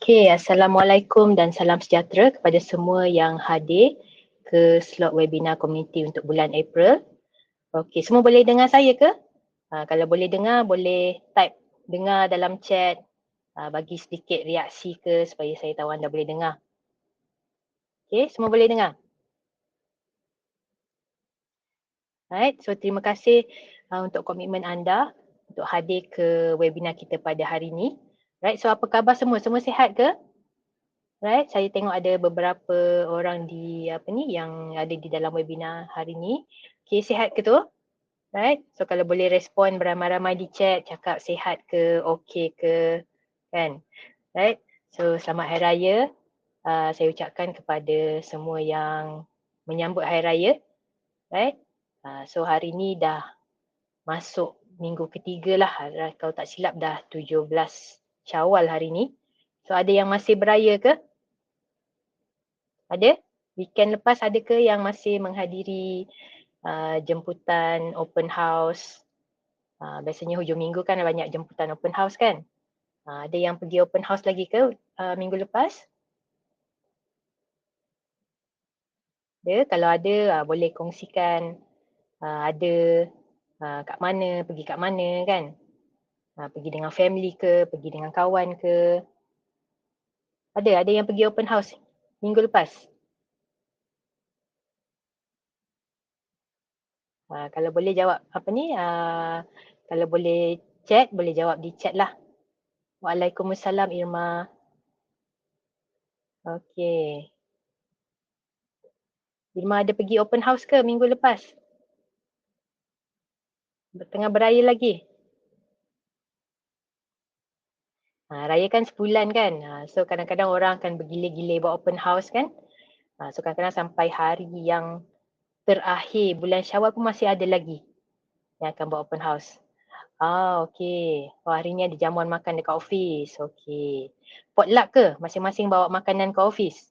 Okay, Assalamualaikum dan salam sejahtera kepada semua yang hadir ke slot webinar komuniti untuk bulan April. Okay, semua boleh dengar saya ke? Kalau boleh dengar, boleh type dengar dalam chat, bagi sedikit reaksi ke supaya saya tahu anda boleh dengar. Okay, semua boleh dengar? Right, so terima kasih untuk komitmen anda untuk hadir ke webinar kita pada hari ini. Right, so apa khabar semua? Semua sihat ke? Right, saya tengok ada beberapa orang yang ada di dalam webinar hari ni. Okay, sihat ke tu? Right, so kalau boleh respon beramai-ramai di chat, cakap sihat ke, okey ke, kan? Right, so selamat Hari Raya. Saya ucapkan kepada semua yang menyambut Hari Raya. Right, so hari ni dah masuk minggu ketiga lah. Kalau tak silap dah 17 Syawal hari ni. So ada yang masih beraya ke? Ada? Weekend lepas ada ke yang masih menghadiri jemputan open house? Biasanya hujung minggu kan banyak jemputan open house kan? Ada yang pergi open house lagi ke minggu lepas? Ada? Kalau ada, boleh kongsikan ada kat mana, pergi kat mana kan? Pergi dengan family ke, pergi dengan kawan ke? Ada yang pergi open house minggu lepas? Kalau boleh jawab kalau boleh chat, boleh jawab di chat lah. Waalaikumsalam Irma. Okey. Irma ada pergi open house ke minggu lepas? Tengah beraya lagi? Raya kan sebulan kan? So kadang-kadang orang akan bergila-gila buat open house kan? So kadang-kadang sampai hari yang terakhir bulan Syawal pun masih ada lagi yang akan buat open house. Okey. Hari ni ada jamuan makan dekat office. Okey. Potluck ke? Masing-masing bawa makanan ke office?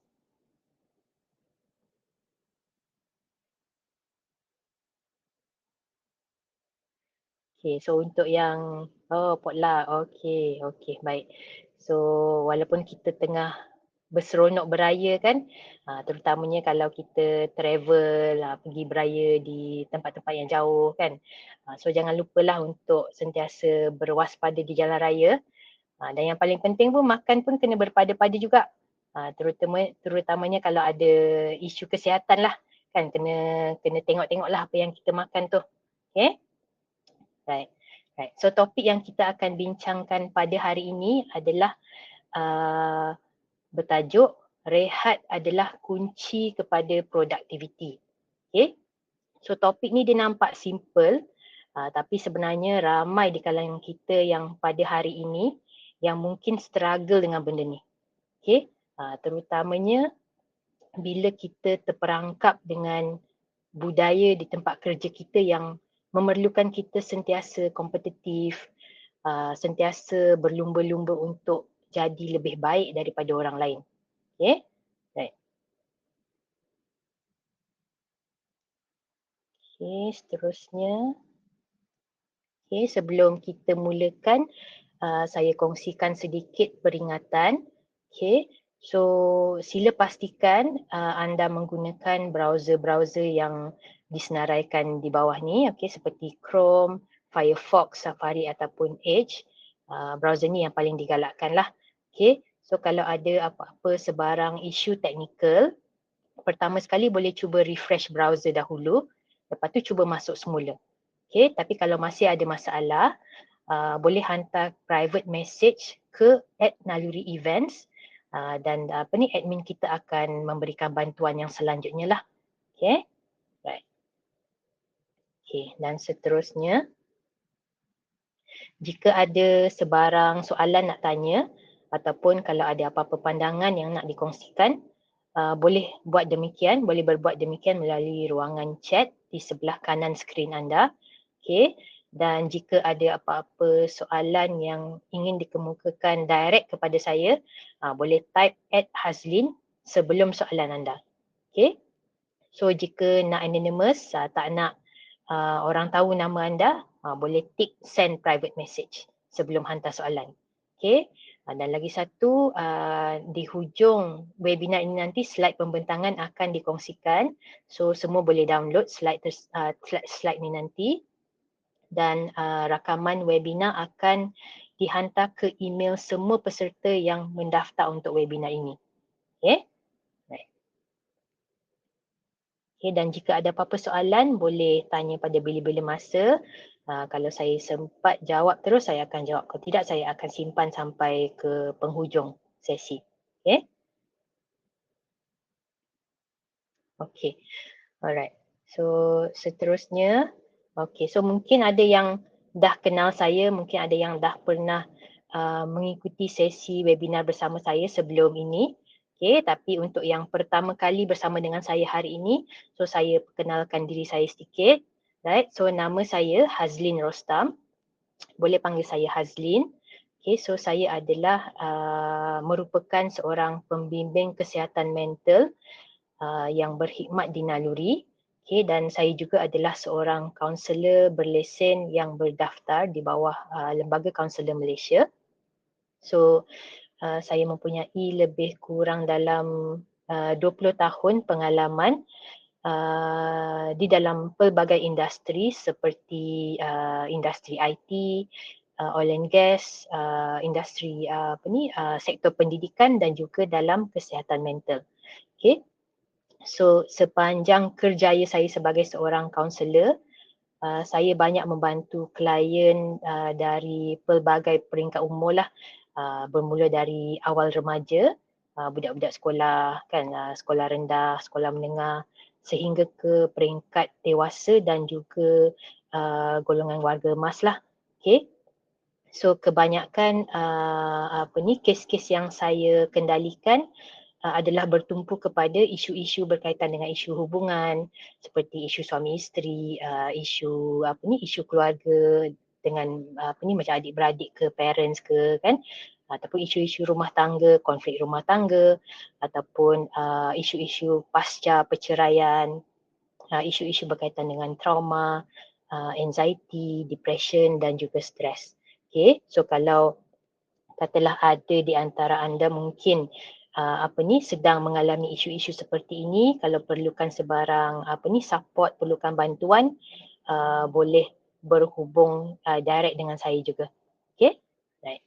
Okay, so untuk yang potluck. Okay, baik. So walaupun kita tengah berseronok beraya kan, terutamanya kalau kita travel, pergi beraya di tempat-tempat yang jauh kan. So jangan lupalah untuk sentiasa berwaspada di jalan raya. Dan yang paling penting pun makan pun kena berpada-pada juga. Terutamanya kalau ada isu kesihatan lah kan, kena tengok-tengok lah apa yang kita makan tu. Okay? Right. So topik yang kita akan bincangkan pada hari ini adalah bertajuk rehat adalah kunci kepada produktiviti. Okay. So topik ni dia nampak simple, tapi sebenarnya ramai di kalangan kita yang pada hari ini yang mungkin struggle dengan benda ni. Okay. Terutamanya bila kita terperangkap dengan budaya di tempat kerja kita yang memerlukan kita sentiasa kompetitif, sentiasa berlumba-lumba untuk jadi lebih baik daripada orang lain. Okay? Right. Okay, seterusnya. Okay, sebelum kita mulakan, saya kongsikan sedikit peringatan. Okay, so sila pastikan anda menggunakan browser-browser yang disenaraikan di bawah ni, okay, seperti Chrome, Firefox, Safari ataupun Edge. Browser ni yang paling digalakkan lah. Okay, so kalau ada apa-apa sebarang isu teknikal, pertama sekali boleh cuba refresh browser dahulu, lepas tu cuba masuk semula. Okay, tapi kalau masih ada masalah, boleh hantar private message ke @naluri_events dan admin kita akan memberikan bantuan yang selanjutnya lah. Okay, right. Okay, dan seterusnya, jika ada sebarang soalan nak tanya ataupun kalau ada apa-apa pandangan yang nak dikongsikan, boleh berbuat demikian melalui ruangan chat di sebelah kanan skrin anda. Okay. Dan jika ada apa-apa soalan yang ingin dikemukakan direct kepada saya, boleh type @hazlin sebelum soalan anda. Okay. So jika nak anonymous, tak nak orang tahu nama anda, boleh tick send private message sebelum hantar soalan. Okay. Dan lagi satu, di hujung webinar ini nanti slide pembentangan akan dikongsikan. So semua boleh download slide ni nanti, dan rakaman webinar akan dihantar ke email semua peserta yang mendaftar untuk webinar ini. Okay. Right. Okay, dan jika ada apa-apa soalan boleh tanya pada bila-bila masa. Kalau saya sempat jawab terus, saya akan jawab. Kalau tidak, saya akan simpan sampai ke penghujung sesi. Okay. Okay. Alright. So seterusnya, okay. So mungkin ada yang dah kenal saya, mungkin ada yang dah pernah mengikuti sesi webinar bersama saya sebelum ini. Okay. Tapi untuk yang pertama kali bersama dengan saya hari ini, so saya perkenalkan diri saya sedikit. Right. So nama saya Hazlin Rostam. Boleh panggil saya Hazlin. Okay, so saya adalah merupakan seorang pembimbing kesihatan mental yang berkhidmat di Naluri. Okay, dan saya juga adalah seorang kaunselor berlesen yang berdaftar di bawah Lembaga Kaunselor Malaysia. So saya mempunyai lebih kurang dalam 20 tahun pengalaman di dalam pelbagai industri seperti industri IT, oil and gas, industri sektor pendidikan dan juga dalam kesihatan mental. Okay. So sepanjang kerjaya saya sebagai seorang kaunselor, saya banyak membantu klien dari pelbagai peringkat umur lah, bermula dari awal remaja, budak-budak sekolah kan, sekolah rendah, sekolah menengah, sehingga ke peringkat dewasa dan juga golongan warga emas lah. Okay. So kebanyakan kes-kes yang saya kendalikan adalah bertumpu kepada isu-isu berkaitan dengan isu hubungan, seperti isu suami isteri, isu keluarga dengan macam adik-beradik ke, parents ke kan, ataupun isu-isu rumah tangga, konflik rumah tangga, ataupun isu-isu pasca perceraian, isu-isu berkaitan dengan trauma, anxiety, depression dan juga stres. Okay, so kalau katalah ada di antara anda mungkin sedang mengalami isu-isu seperti ini, kalau perlukan sebarang support, perlukan bantuan, boleh berhubung direct dengan saya juga. Okay, right.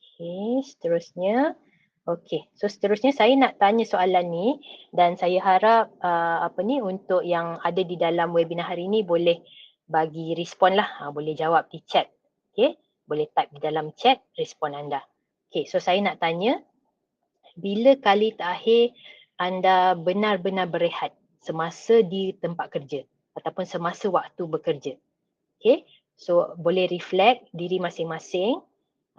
Okay, seterusnya. Okay, so seterusnya saya nak tanya soalan ni, dan saya harap untuk yang ada di dalam webinar hari ini boleh bagi respon lah, boleh jawab di chat. Okay, boleh type di dalam chat respon anda. Okay, so saya nak tanya, bila kali terakhir anda benar-benar berehat semasa di tempat kerja ataupun semasa waktu bekerja? Okay, so boleh reflect diri masing-masing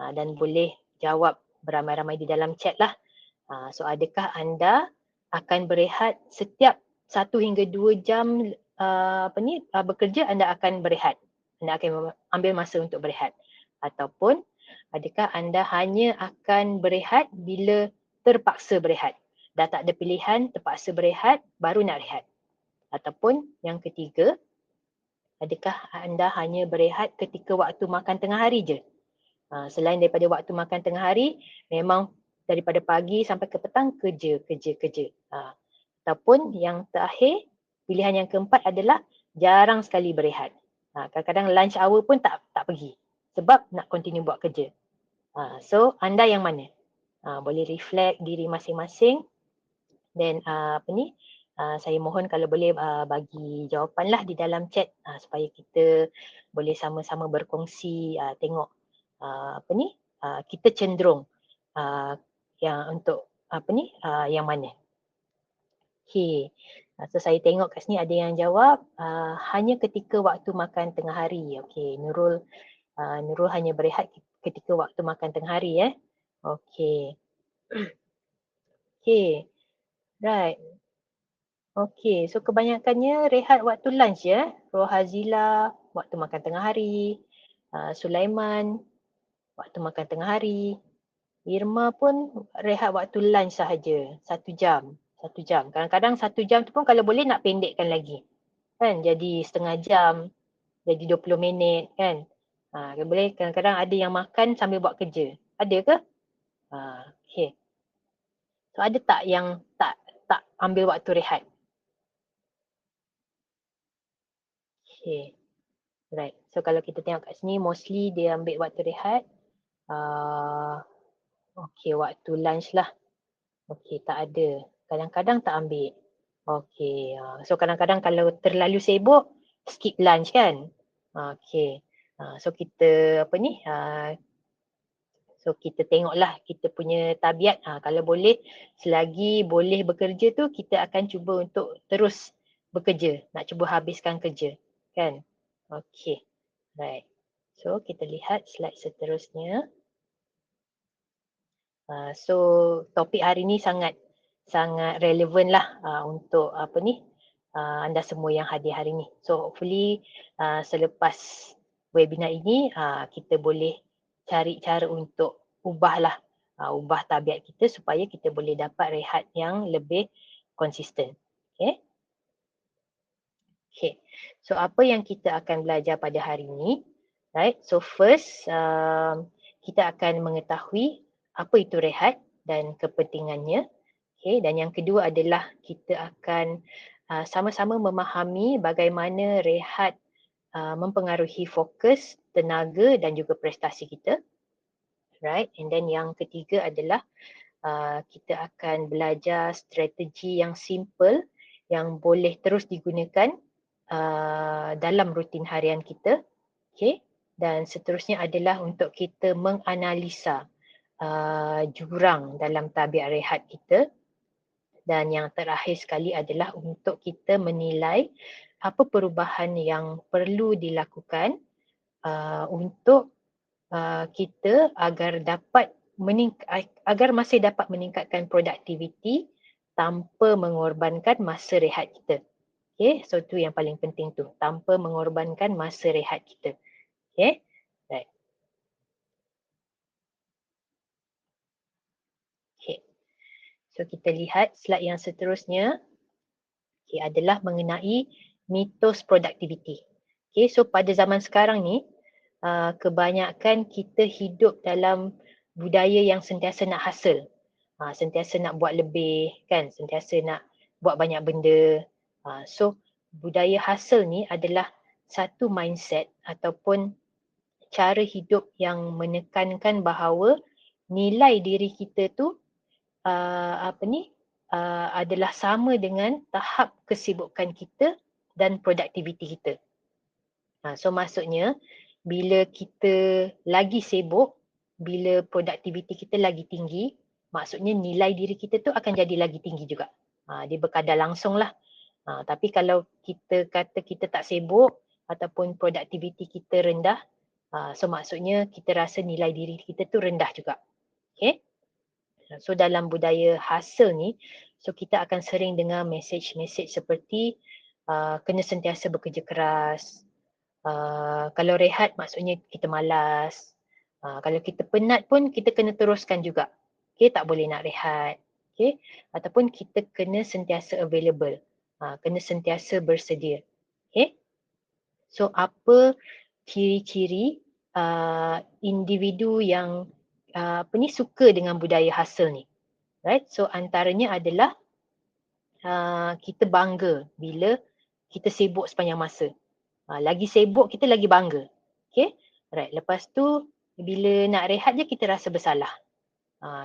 dan boleh jawab beramai-ramai di dalam chat lah. So adakah anda akan berehat setiap 1 hingga 2 jam bekerja, anda akan berehat? Anda akan ambil masa untuk berehat? Ataupun adakah anda hanya akan berehat bila terpaksa berehat? Dah tak ada pilihan, terpaksa berehat, baru nak rehat? Ataupun yang ketiga, adakah anda hanya berehat ketika waktu makan tengah hari je? Selain daripada waktu makan tengah hari, memang daripada pagi sampai ke petang kerja. Ataupun yang terakhir, pilihan yang keempat adalah jarang sekali berehat. Kadang-kadang lunch hour pun tak pergi sebab nak continue buat kerja. So anda yang mana? Boleh reflect diri masing-masing, dan saya mohon kalau boleh bagi jawapanlah di dalam chat supaya kita boleh sama-sama berkongsi, tengok kita cenderung yang untuk yang mana. Okay. So saya tengok kat sini ada yang jawab hanya ketika waktu makan tengah hari. Okay, Nurul hanya berehat ketika waktu makan tengah hari. Okay. Okay. Right. Okay, so kebanyakannya rehat waktu lunch ya. Rohazila waktu makan tengah hari. Sulaiman waktu makan tengah hari. Irma pun rehat waktu lunch sahaja, 1 jam. 1 jam. Kadang-kadang 1 jam tu pun kalau boleh nak pendekkan lagi. Kan, jadi setengah jam, jadi 20 minit kan. Boleh kadang-kadang ada yang makan sambil buat kerja. Ada ke? Okay. So ada tak yang tak ambil waktu rehat? Okay. Right. So kalau kita tengok kat sini, mostly dia ambil waktu rehat. Okay, waktu lunch lah. Okay, tak ada. Kadang-kadang tak ambil. Okay. So kadang-kadang kalau terlalu sibuk, skip lunch kan? Okay. So kita apa ni? So kita tengoklah kita punya tabiat. Kalau boleh, selagi boleh bekerja tu, kita akan cuba untuk terus bekerja. Nak cuba habiskan kerja. Kan? Okay. Right. So kita lihat slide seterusnya. So topik hari ni sangat relevan lah untuk apa ni anda semua yang hadir hari ni. So hopefully selepas webinar ini kita boleh cari cara untuk ubah tabiat kita supaya kita boleh dapat rehat yang lebih konsisten. Okay. Okay. So apa yang kita akan belajar pada hari ini? Right. So first kita akan mengetahui apa itu rehat dan kepentingannya. Okay. Dan yang kedua adalah kita akan sama-sama memahami bagaimana rehat mempengaruhi fokus, tenaga dan juga prestasi kita. Right. And then yang ketiga adalah kita akan belajar strategi yang simple yang boleh terus digunakan dalam rutin harian kita. Okay. Dan seterusnya adalah untuk kita menganalisa jurang dalam tabiat rehat kita. Dan yang terakhir sekali adalah untuk kita menilai apa perubahan yang perlu dilakukan untuk kita agar masih dapat meningkatkan produktiviti tanpa mengorbankan masa rehat kita. Okay, so tu yang paling penting tu, tanpa mengorbankan masa rehat kita. Okay, right. Okay, so kita lihat slide yang seterusnya. Okay, adalah mengenai mitos produktiviti. Okay, so pada zaman sekarang ni, kebanyakan kita hidup dalam budaya yang sentiasa nak hasil. Sentiasa nak buat lebih, kan? Sentiasa nak buat banyak benda. So, budaya hasil ni adalah satu mindset ataupun cara hidup yang menekankan bahawa nilai diri kita tu adalah sama dengan tahap kesibukan kita dan produktiviti kita. So maksudnya bila kita lagi sibuk, bila produktiviti kita lagi tinggi, maksudnya nilai diri kita tu akan jadi lagi tinggi juga. Dia berkadar langsung lah. Tapi kalau kita kata kita tak sibuk ataupun produktiviti kita rendah, so maksudnya kita rasa nilai diri kita tu rendah juga. Okay? So dalam budaya hasil ni, so kita akan sering dengar mesej-mesej seperti kena sentiasa bekerja keras. Kalau rehat maksudnya kita malas. Kalau kita penat pun kita kena teruskan juga. Okay, tak boleh nak rehat. Okay, ataupun kita kena sentiasa available. Kena sentiasa bersedia. Okay, so apa ciri-ciri individu yang suka dengan budaya hasil ni? Right, so antaranya adalah kita bangga bila kita sibuk sepanjang masa. Lagi sibuk kita lagi bangga. Okay, right. Lepas tu bila nak rehat je kita rasa bersalah.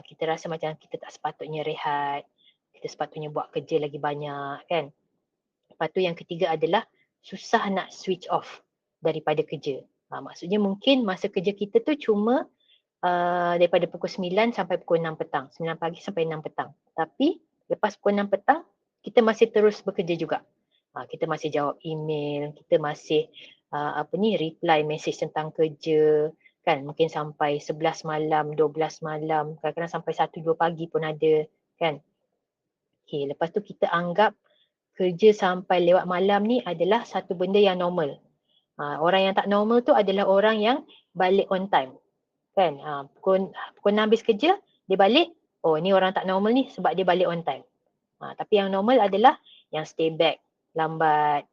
Kita rasa macam kita tak sepatutnya rehat. Kita sepatutnya buat kerja lagi banyak, kan. Lepas tu yang ketiga adalah susah nak switch off daripada kerja. Maksudnya mungkin masa kerja kita tu cuma daripada pukul 9 sampai pukul 6 petang. 9 pagi sampai 6 petang. Tapi lepas pukul 6 petang, kita masih terus bekerja juga. Kita masih jawab email, kita masih reply message tentang kerja, kan, mungkin sampai 11 malam, 12 malam, kadang-kadang sampai 1-2 pagi pun ada, kan. Okay, lepas tu kita anggap kerja sampai lewat malam ni adalah satu benda yang normal. Orang yang tak normal tu adalah orang yang balik on time. Kan, pukul 6 habis kerja, dia balik, oh ni orang tak normal ni sebab dia balik on time. Tapi yang normal adalah yang stay back, lambat,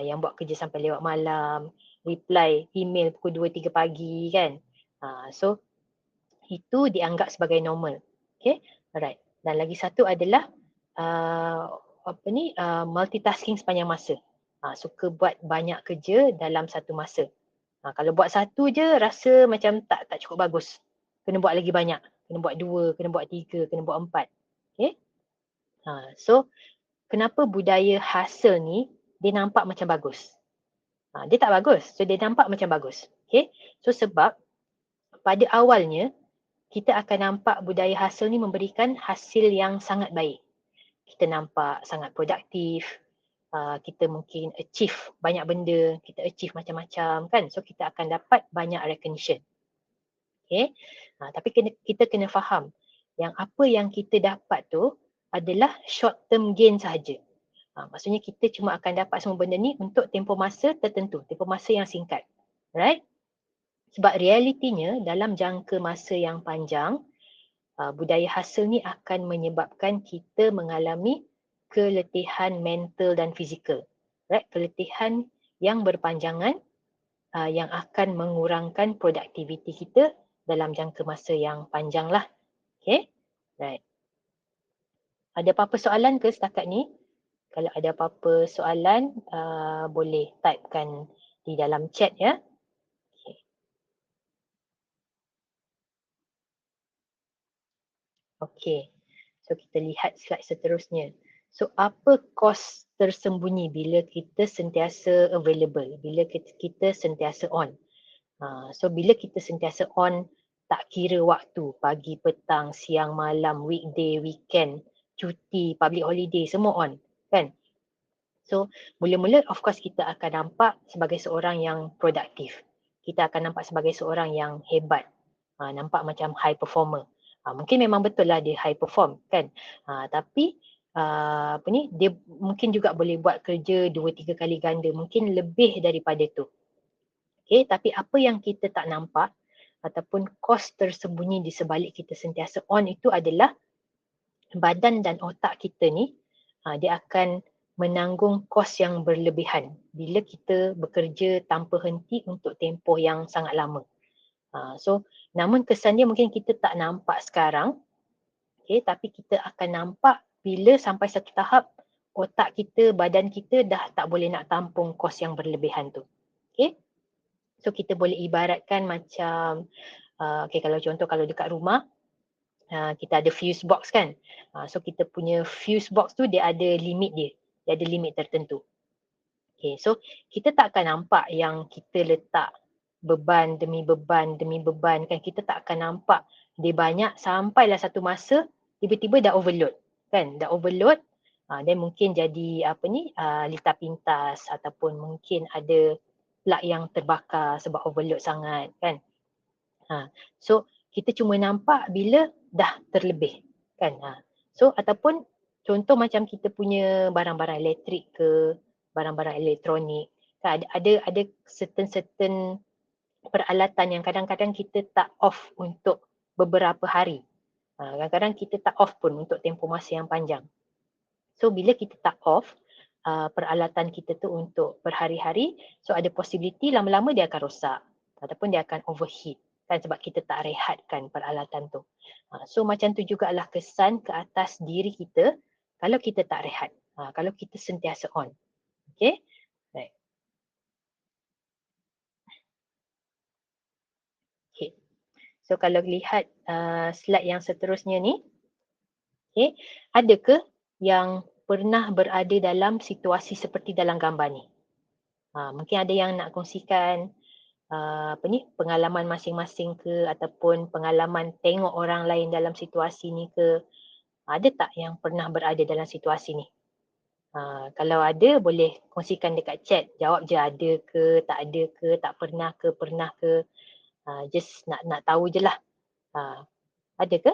yang buat kerja sampai lewat malam, reply email pukul 2, 3 pagi kan. So itu dianggap sebagai normal. Okay, alright. Dan lagi satu adalah multitasking sepanjang masa. Suka buat banyak kerja dalam satu masa. Kalau buat satu je rasa macam tak cukup bagus. Kena buat lagi banyak. Kena buat 2, kena buat 3, kena buat 4. Okay. So kenapa budaya hustle ni dia nampak macam bagus? Dia tak bagus. So dia nampak macam bagus. Okay. So sebab pada awalnya kita akan nampak budaya hustle ni memberikan hasil yang sangat baik. Kita nampak sangat produktif, kita mungkin achieve banyak benda, kita achieve macam-macam kan. So kita akan dapat banyak recognition. Okay. Tapi kita kena faham yang apa yang kita dapat tu adalah short term gain sahaja. Maksudnya kita cuma akan dapat semua benda ni untuk tempoh masa tertentu, tempoh masa yang singkat. Right? Sebab realitinya dalam jangka masa yang panjang, budaya hustle ni akan menyebabkan kita mengalami keletihan mental dan fizikal. Right? Keletihan yang berpanjangan yang akan mengurangkan produktiviti kita dalam jangka masa yang panjang lah. Okay? Right. Ada apa-apa soalan ke setakat ni? Kalau ada apa-apa soalan, boleh typekan di dalam chat ya. Okay. So kita lihat slide seterusnya. So apa kos tersembunyi bila kita sentiasa available, bila kita sentiasa on? So bila kita sentiasa on, tak kira waktu, pagi, petang, siang, malam, weekday, weekend, cuti, public holiday, semua on, kan? So mula-mula of course kita akan nampak sebagai seorang yang produktif. Kita akan nampak sebagai seorang yang hebat. Nampak macam high performer. Mungkin memang betul lah dia high perform kan. Tapi dia mungkin juga boleh buat kerja 2-3 kali ganda, mungkin lebih daripada tu. Okay, tapi apa yang kita tak nampak ataupun kos tersembunyi di sebalik kita sentiasa on itu adalah badan dan otak kita ni dia akan menanggung kos yang berlebihan bila kita bekerja tanpa henti untuk tempoh yang sangat lama. So namun kesan dia mungkin kita tak nampak sekarang, okay, tapi kita akan nampak bila sampai satu tahap otak kita, badan kita dah tak boleh nak tampung kos yang berlebihan tu. Okay. So kita boleh ibaratkan macam, okay, kalau contoh kalau dekat rumah, kita ada fuse box kan. So kita punya fuse box tu dia ada limit dia. Dia ada limit tertentu. Okay, so kita tak akan nampak yang kita letak beban demi beban demi beban kan. Kita tak akan nampak dia banyak sampailah satu masa tiba-tiba dah overload kan. Dah overload dan mungkin jadi litar pintas ataupun mungkin ada plug yang terbakar sebab overload sangat kan. So kita cuma nampak bila dah terlebih kan. So ataupun contoh macam kita punya barang-barang elektrik ke barang-barang elektronik kan, ada certain peralatan yang kadang-kadang kita tak off untuk beberapa hari. Kadang-kadang kita tak off pun untuk tempoh masa yang panjang. So bila kita tak off peralatan kita tu untuk berhari-hari, so ada possibility lama-lama dia akan rosak ataupun dia akan overheat kan sebab kita tak rehatkan peralatan tu. So macam tu jugalah kesan ke atas diri kita kalau kita tak rehat, kalau kita sentiasa on. Okay, right. Okay. So kalau lihat slide yang seterusnya ni, okay, ada ke yang pernah berada dalam situasi seperti dalam gambar ni? Mungkin ada yang nak kongsikan pengalaman masing-masing ke ataupun pengalaman tengok orang lain dalam situasi ni ke. Ada tak yang pernah berada dalam situasi ni? Kalau ada boleh kongsikan dekat chat. Jawab je ada ke, tak ada ke, tak pernah ke, pernah ke. Just nak tahu je lah. Ada ke?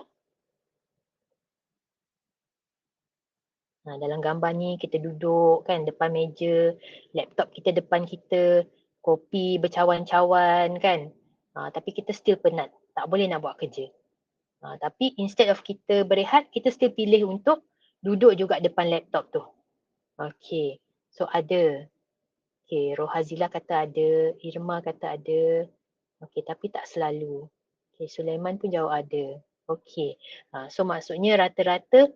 Dalam gambar ni kita duduk kan depan meja, laptop kita depan kita, kopi bercawan-cawan kan. Tapi kita still penat, tak boleh nak buat kerja. Tapi instead of kita berehat, kita still pilih untuk duduk juga depan laptop tu. Okay, so ada. Okey, Rohazila kata ada, Irma kata ada. Okey, tapi tak selalu. Okey, Sulaiman pun jawab ada. Okey. So maksudnya rata-rata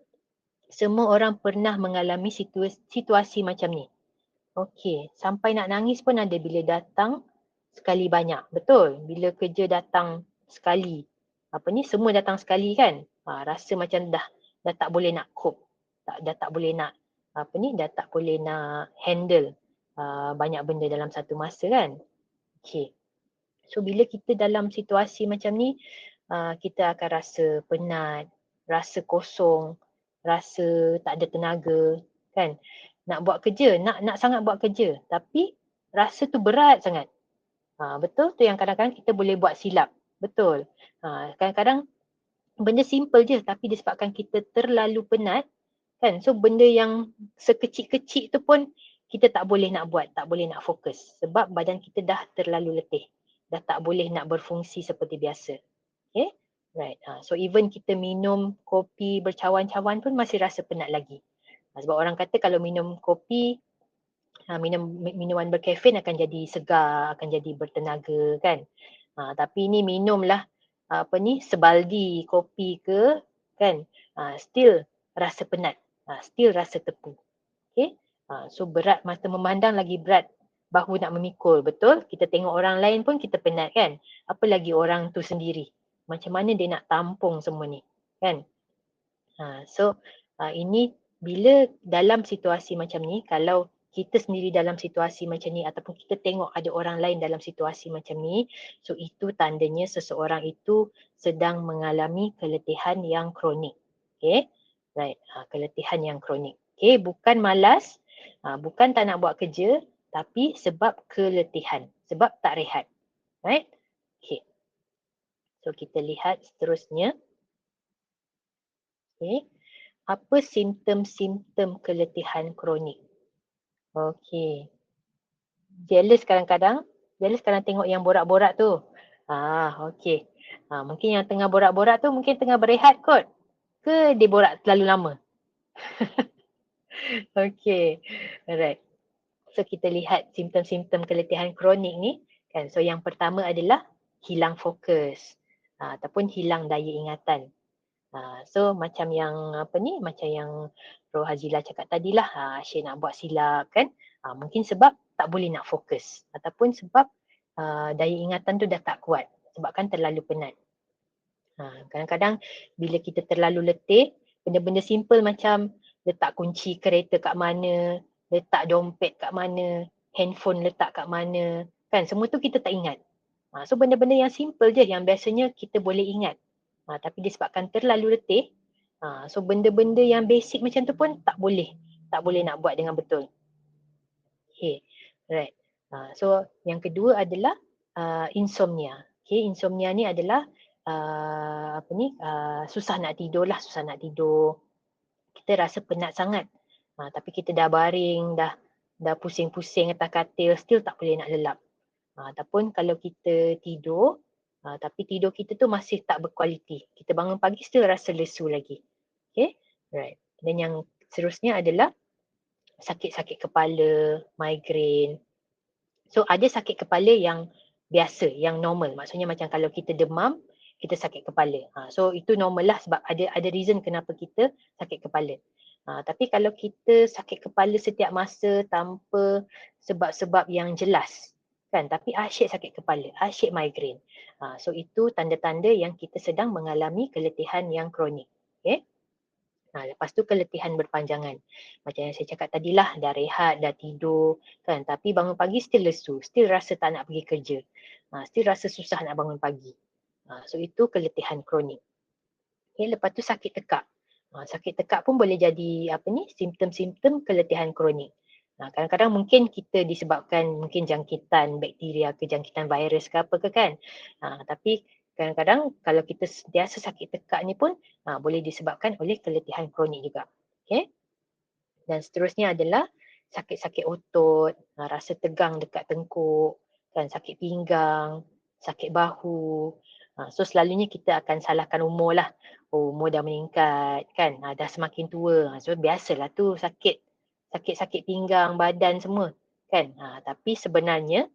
semua orang pernah mengalami situasi macam ni. Okey, sampai nak nangis pun ada bila datang sekali banyak. Betul? Bila kerja datang sekali. Semua datang sekali kan? Rasa macam dah tak boleh nak cope. Dah tak boleh nak dah tak boleh nak handle banyak benda dalam satu masa kan? Okey. So bila kita dalam situasi macam ni, kita akan rasa penat, rasa kosong, rasa tak ada tenaga kan. Nak buat kerja, nak sangat buat kerja, tapi rasa tu berat sangat. Betul tu yang kadang-kadang kita boleh buat silap. Betul. Kadang-kadang benda simple je tapi disebabkan kita terlalu penat kan. So benda yang sekecil-kecil tu pun kita tak boleh nak buat, tak boleh nak fokus sebab badan kita dah terlalu letih. Dah tak boleh nak berfungsi seperti biasa. Okay? Right. So even kita minum kopi bercawan-cawan pun masih rasa penat lagi. Sebab orang kata kalau minum kopi, minuman berkafein akan jadi segar, akan jadi bertenaga kan. Tapi ni minumlah sebaldi kopi ke kan, still rasa penat, still rasa tepu. Okay? So berat mata memandang lagi berat bahu nak memikul, betul? Kita tengok orang lain pun kita penat kan. Apa lagi orang tu sendiri. Macam mana dia nak tampung semua ni kan. So ini bila dalam situasi macam ni, kalau kita sendiri dalam situasi macam ni ataupun kita tengok ada orang lain dalam situasi macam ni, so itu tandanya seseorang itu sedang mengalami keletihan yang kronik. Okay, right. Keletihan yang kronik. Okay, bukan malas, bukan tak nak buat kerja, tapi sebab keletihan, sebab tak rehat. Right. Okay. So kita lihat seterusnya. Okay. Apa simptom-simptom keletihan kronik? Okey. Jealous kadang-kadang. Jealous kadang tengok yang borak-borak tu. Okey. Mungkin yang tengah borak-borak tu mungkin tengah berehat kot. Ke dia borak terlalu lama? Okey. Alright. So kita lihat simptom-simptom keletihan kronik ni. Kan? So yang pertama adalah hilang fokus. Ataupun hilang daya ingatan. So macam yang macam yang Rohazila cakap tadilah, Syed nak buat silap kan. Mungkin sebab tak boleh nak fokus ataupun sebab daya ingatan tu dah tak kuat sebabkan terlalu penat. Kadang-kadang bila kita terlalu letih, benda-benda simple macam letak kunci kereta kat mana, letak dompet kat mana, handphone letak kat mana, kan semua tu kita tak ingat. So benda-benda yang simple je yang biasanya kita boleh ingat. Tapi disebabkan terlalu letih, so benda-benda yang basic macam tu pun tak boleh nak buat dengan betul. Okay, right. So yang kedua adalah insomnia. Okay, insomnia ni adalah susah nak tidur lah, susah nak tidur. Kita rasa penat sangat. Tapi kita dah baring, dah pusing-pusing atas katil, still tak boleh nak lelap. Ataupun kalau kita tidur, tapi tidur kita tu masih tak berkualiti. Kita bangun pagi still rasa lesu lagi. Okay, right. Dan yang seterusnya adalah sakit-sakit kepala, migraine. So ada sakit kepala yang biasa, yang normal. Maksudnya macam kalau kita demam, kita sakit kepala. So itu normal lah sebab ada reason kenapa kita sakit kepala. Tapi kalau kita sakit kepala setiap masa tanpa sebab-sebab yang jelas, kan? Tapi asyik sakit kepala, asyik migraine. So itu tanda-tanda yang kita sedang mengalami keletihan yang kronik. Okay? Lepas tu keletihan berpanjangan. Macam yang saya cakap tadilah, dah rehat, dah tidur, kan? Tapi bangun pagi still lesu, still rasa tak nak pergi kerja. Still rasa susah nak bangun pagi. So itu keletihan kronik. Okay, lepas tu sakit tekak. Sakit tekak pun boleh jadi simptom-simptom keletihan kronik. Kadang-kadang mungkin kita disebabkan mungkin jangkitan bakteria ke jangkitan virus ke apa ke kan. Tapi kadang-kadang kalau kita sentiasa sakit tekak ni pun boleh disebabkan oleh keletihan kronik juga. Okay? Dan seterusnya adalah sakit-sakit otot, rasa tegang dekat tengkuk, kan, sakit pinggang, sakit bahu. So selalunya kita akan salahkan umur lah. Oh, umur dah meningkat kan, dah semakin tua. So biasalah tu sakit pinggang, badan semua. kan. Tapi sebenarnya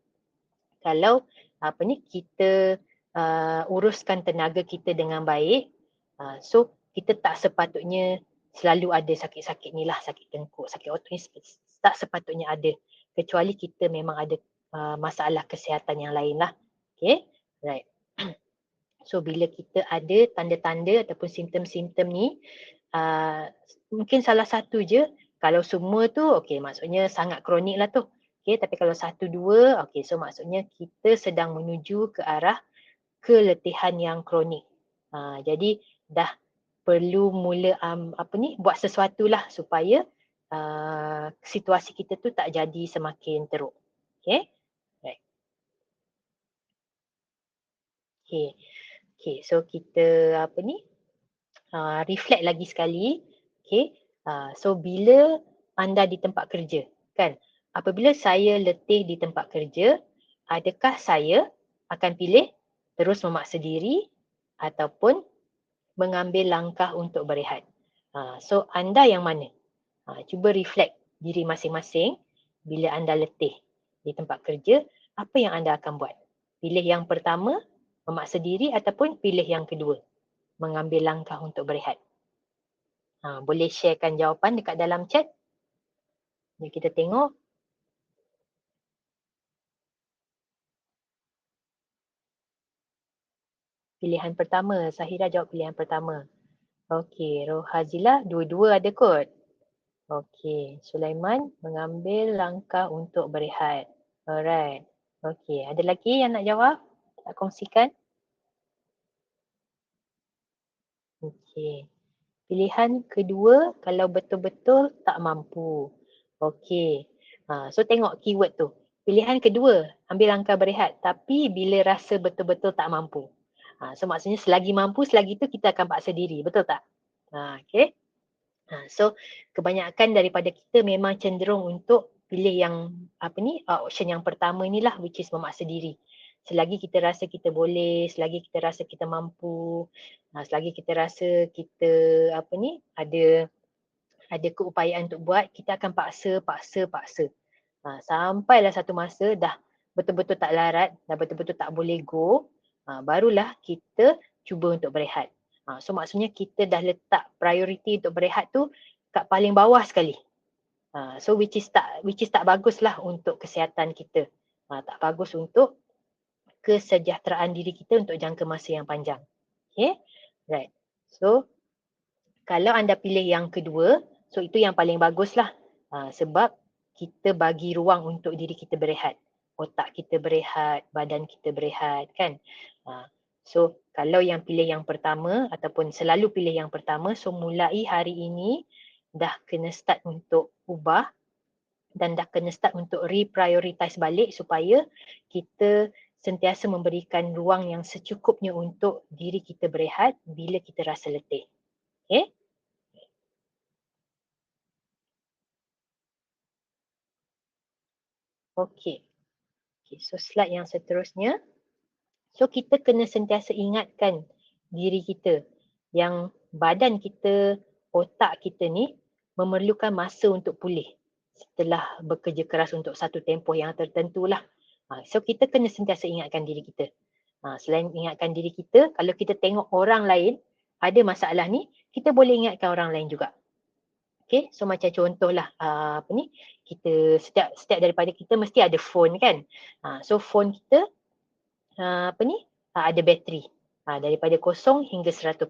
kalau kita uruskan tenaga kita dengan baik, so kita tak sepatutnya selalu ada sakit-sakit ni lah, sakit tengkuk, sakit otot ni tak sepatutnya ada, kecuali kita memang ada masalah kesihatan yang lain lah. Okay, right. So bila kita ada tanda-tanda ataupun simptom-simptom ni, mungkin salah satu je. Kalau semua tu, okay, maksudnya sangat kronik lah tu. Okay, tapi kalau satu dua, okay, so maksudnya kita sedang menuju ke arah keletihan yang kronik. Jadi dah perlu mula buat sesuatu lah supaya situasi kita tu tak jadi semakin teruk. Okay, right. Okay, okay, so kita reflect lagi sekali. Okay, so bila anda di tempat kerja, kan, apabila saya letih di tempat kerja, adakah saya akan pilih terus memaksa diri ataupun mengambil langkah untuk berehat? So anda yang mana? Cuba reflect diri masing-masing bila anda letih di tempat kerja, apa yang anda akan buat? Pilih yang pertama, memaksa diri, ataupun pilih yang kedua, mengambil langkah untuk berehat. Boleh sharekan jawapan dekat dalam chat. Mari kita tengok. Pilihan pertama, Sahira jawab pilihan pertama. Okey, Rohazila dua-dua ada kot. Okey, Sulaiman mengambil langkah untuk berehat. Alright. Okey, ada lagi yang nak jawab? Nak kongsikan? Okey. Pilihan kedua, kalau betul-betul tak mampu. Okey. So tengok keyword tu. Pilihan kedua, ambil langkah berehat. Tapi bila rasa betul-betul tak mampu. So maksudnya selagi mampu, selagi tu kita akan paksa diri. Betul tak? Okay. So kebanyakan daripada kita memang cenderung untuk pilih yang option yang pertama ni lah, which is memaksa diri. Selagi kita rasa kita boleh, selagi kita rasa kita mampu, selagi kita rasa kita ada keupayaan untuk buat, kita akan paksa. Sampailah satu masa dah betul-betul tak larat, dah betul-betul tak boleh go, barulah kita cuba untuk berehat. So maksudnya kita dah letak priority untuk berehat tu kat paling bawah sekali. So which is tak baguslah untuk kesihatan kita. Tak bagus untuk kesejahteraan diri kita untuk jangka masa yang panjang. Okay, right. So kalau anda pilih yang kedua, so itu yang paling baguslah. Sebab kita bagi ruang untuk diri kita berehat. Otak kita berehat, badan kita berehat, kan. So kalau yang pilih yang pertama ataupun selalu pilih yang pertama, so mulai hari ini dah kena start untuk ubah dan dah kena start untuk reprioritize balik supaya kita sentiasa memberikan ruang yang secukupnya untuk diri kita berehat bila kita rasa letih. Okay? Okay. So slide yang seterusnya. So kita kena sentiasa ingatkan diri kita yang badan kita, otak kita ni memerlukan masa untuk pulih setelah bekerja keras untuk satu tempoh yang tertentu lah. So kita kena sentiasa ingatkan diri kita. Selain ingatkan diri kita, kalau kita tengok orang lain ada masalah ni, kita boleh ingatkan orang lain juga. Okay, so macam contohlah kita setiap daripada kita mesti ada phone kan. So phone kita ada bateri daripada 0 hingga 100%.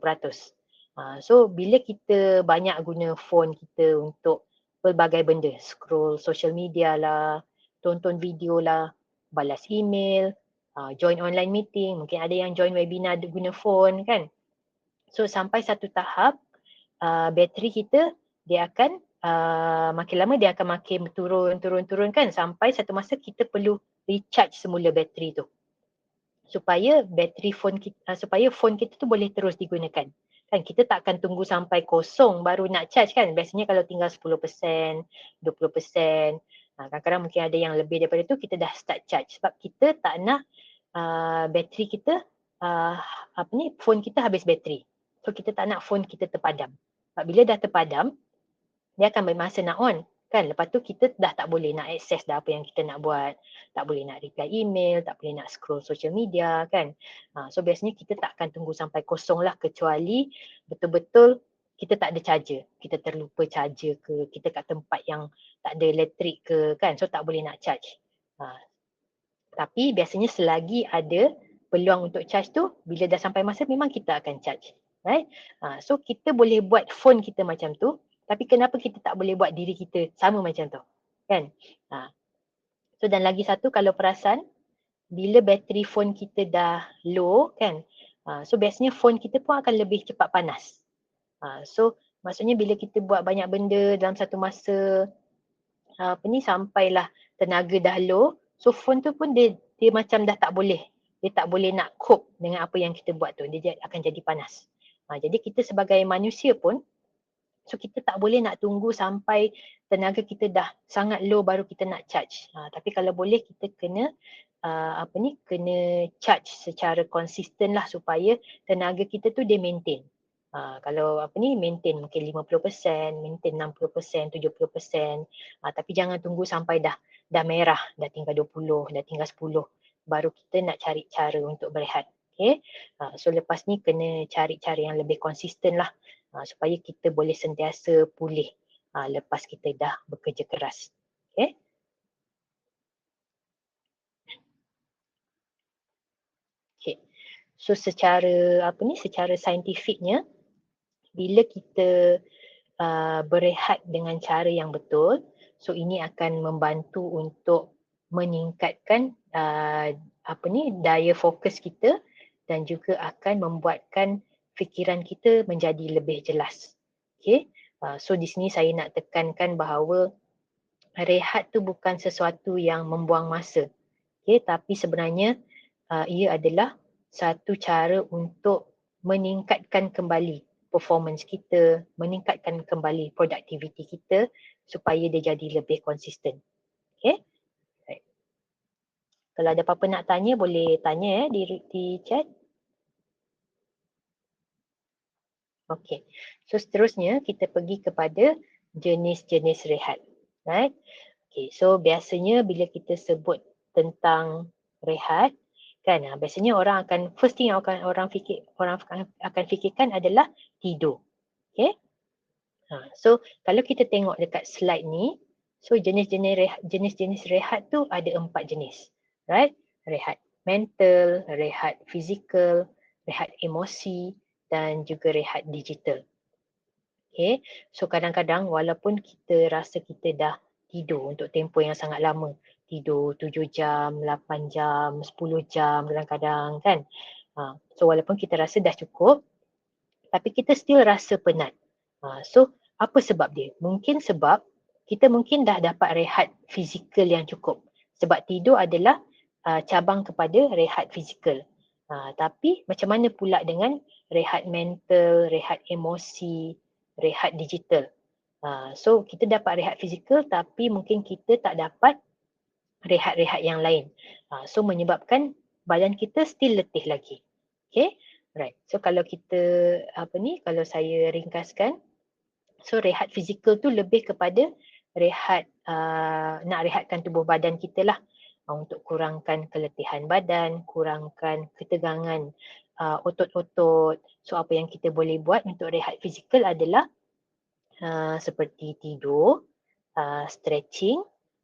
So bila kita banyak guna phone kita untuk pelbagai benda, scroll social media lah, tonton video lah, balas email, join online meeting, mungkin ada yang join webinar guna phone kan. So sampai satu tahap bateri kita dia akan makin lama dia akan makin turun kan, sampai satu masa kita perlu recharge semula bateri tu supaya supaya phone kita tu boleh terus digunakan. Kan kita tak akan tunggu sampai kosong baru nak charge kan. Biasanya kalau tinggal 10%, 20%, kadang-kadang mungkin ada yang lebih daripada tu kita dah start charge sebab kita tak nak bateri kita phone kita habis bateri. So kita tak nak phone kita terpadam. Sebab bila dah terpadam dia akan bermasa nak on kan. Lepas tu kita dah tak boleh nak akses dah apa yang kita nak buat, tak boleh nak reply email, tak boleh nak scroll social media kan. So biasanya kita tak akan tunggu sampai kosong lah, kecuali betul-betul kita tak ada charger, kita terlupa charger ke, kita kat tempat yang tak ada elektrik ke kan, so tak boleh nak charge. Tapi biasanya selagi ada peluang untuk charge tu, bila dah sampai masa memang kita akan charge, right? So kita boleh buat phone kita macam tu, tapi kenapa kita tak boleh buat diri kita sama macam tu, kan? So dan lagi satu, kalau perasan, bila bateri phone kita dah low kan, so biasanya phone kita pun akan lebih cepat panas. So maksudnya bila kita buat banyak benda dalam satu masa, sampailah tenaga dah low, so phone tu pun dia macam dah tak boleh, dia tak boleh nak cope dengan apa yang kita buat tu, dia akan jadi panas. Jadi kita sebagai manusia pun, so kita tak boleh nak tunggu sampai tenaga kita dah sangat low baru kita nak charge. Tapi kalau boleh kita kena kena charge secara konsisten lah, supaya tenaga kita tu dia maintain. Kalau maintain mungkin 50%, maintain 60%, 70%. Tapi jangan tunggu sampai dah merah, dah tinggal 20, dah tinggal 10, baru kita nak cari cara untuk berehat. Okay? So lepas ni kena cari cara yang lebih konsisten lah, supaya kita boleh sentiasa pulih lepas kita dah bekerja keras. Okay? Okay. So secara secara saintifiknya, bila kita berehat dengan cara yang betul, so ini akan membantu untuk meningkatkan daya fokus kita, dan juga akan membuatkan fikiran kita menjadi lebih jelas. Okay? So di sini saya nak tekankan bahawa rehat tu bukan sesuatu yang membuang masa. Okay? Tapi sebenarnya ia adalah satu cara untuk meningkatkan kembali performance kita, meningkatkan kembali produktiviti kita supaya dia jadi lebih konsisten. Okay? Right. Kalau ada apa-apa nak tanya, boleh tanya di chat. Okay. So seterusnya kita pergi kepada jenis-jenis rehat. Right? Okay. So biasanya bila kita sebut tentang rehat, kan, biasanya orang akan, first thing yang orang akan fikirkan adalah tidur. Okay. So kalau kita tengok dekat slide ni, so jenis-jenis rehat tu ada 4 jenis, right? Rehat mental, rehat fizikal, rehat emosi, dan juga rehat digital. Okay, so kadang-kadang walaupun kita rasa kita dah tidur untuk tempoh yang sangat lama, tidur 7 jam, 8 jam, 10 jam kadang-kadang kan. So walaupun kita rasa dah cukup, tapi kita still rasa penat. So apa sebab dia? Mungkin sebab kita mungkin dah dapat rehat fizikal yang cukup. Sebab tidur adalah cabang kepada rehat fizikal. Tapi macam mana pula dengan rehat mental, rehat emosi, rehat digital? So kita dapat rehat fizikal tapi mungkin kita tak dapat rehat-rehat yang lain. So menyebabkan badan kita still letih lagi. Okay? Right. So kalau kita kalau saya ringkaskan, so rehat fizikal tu lebih kepada rehat, nak rehatkan tubuh badan kita lah, untuk kurangkan keletihan badan, kurangkan ketegangan otot-otot. So apa yang kita boleh buat untuk rehat fizikal adalah seperti tidur, stretching,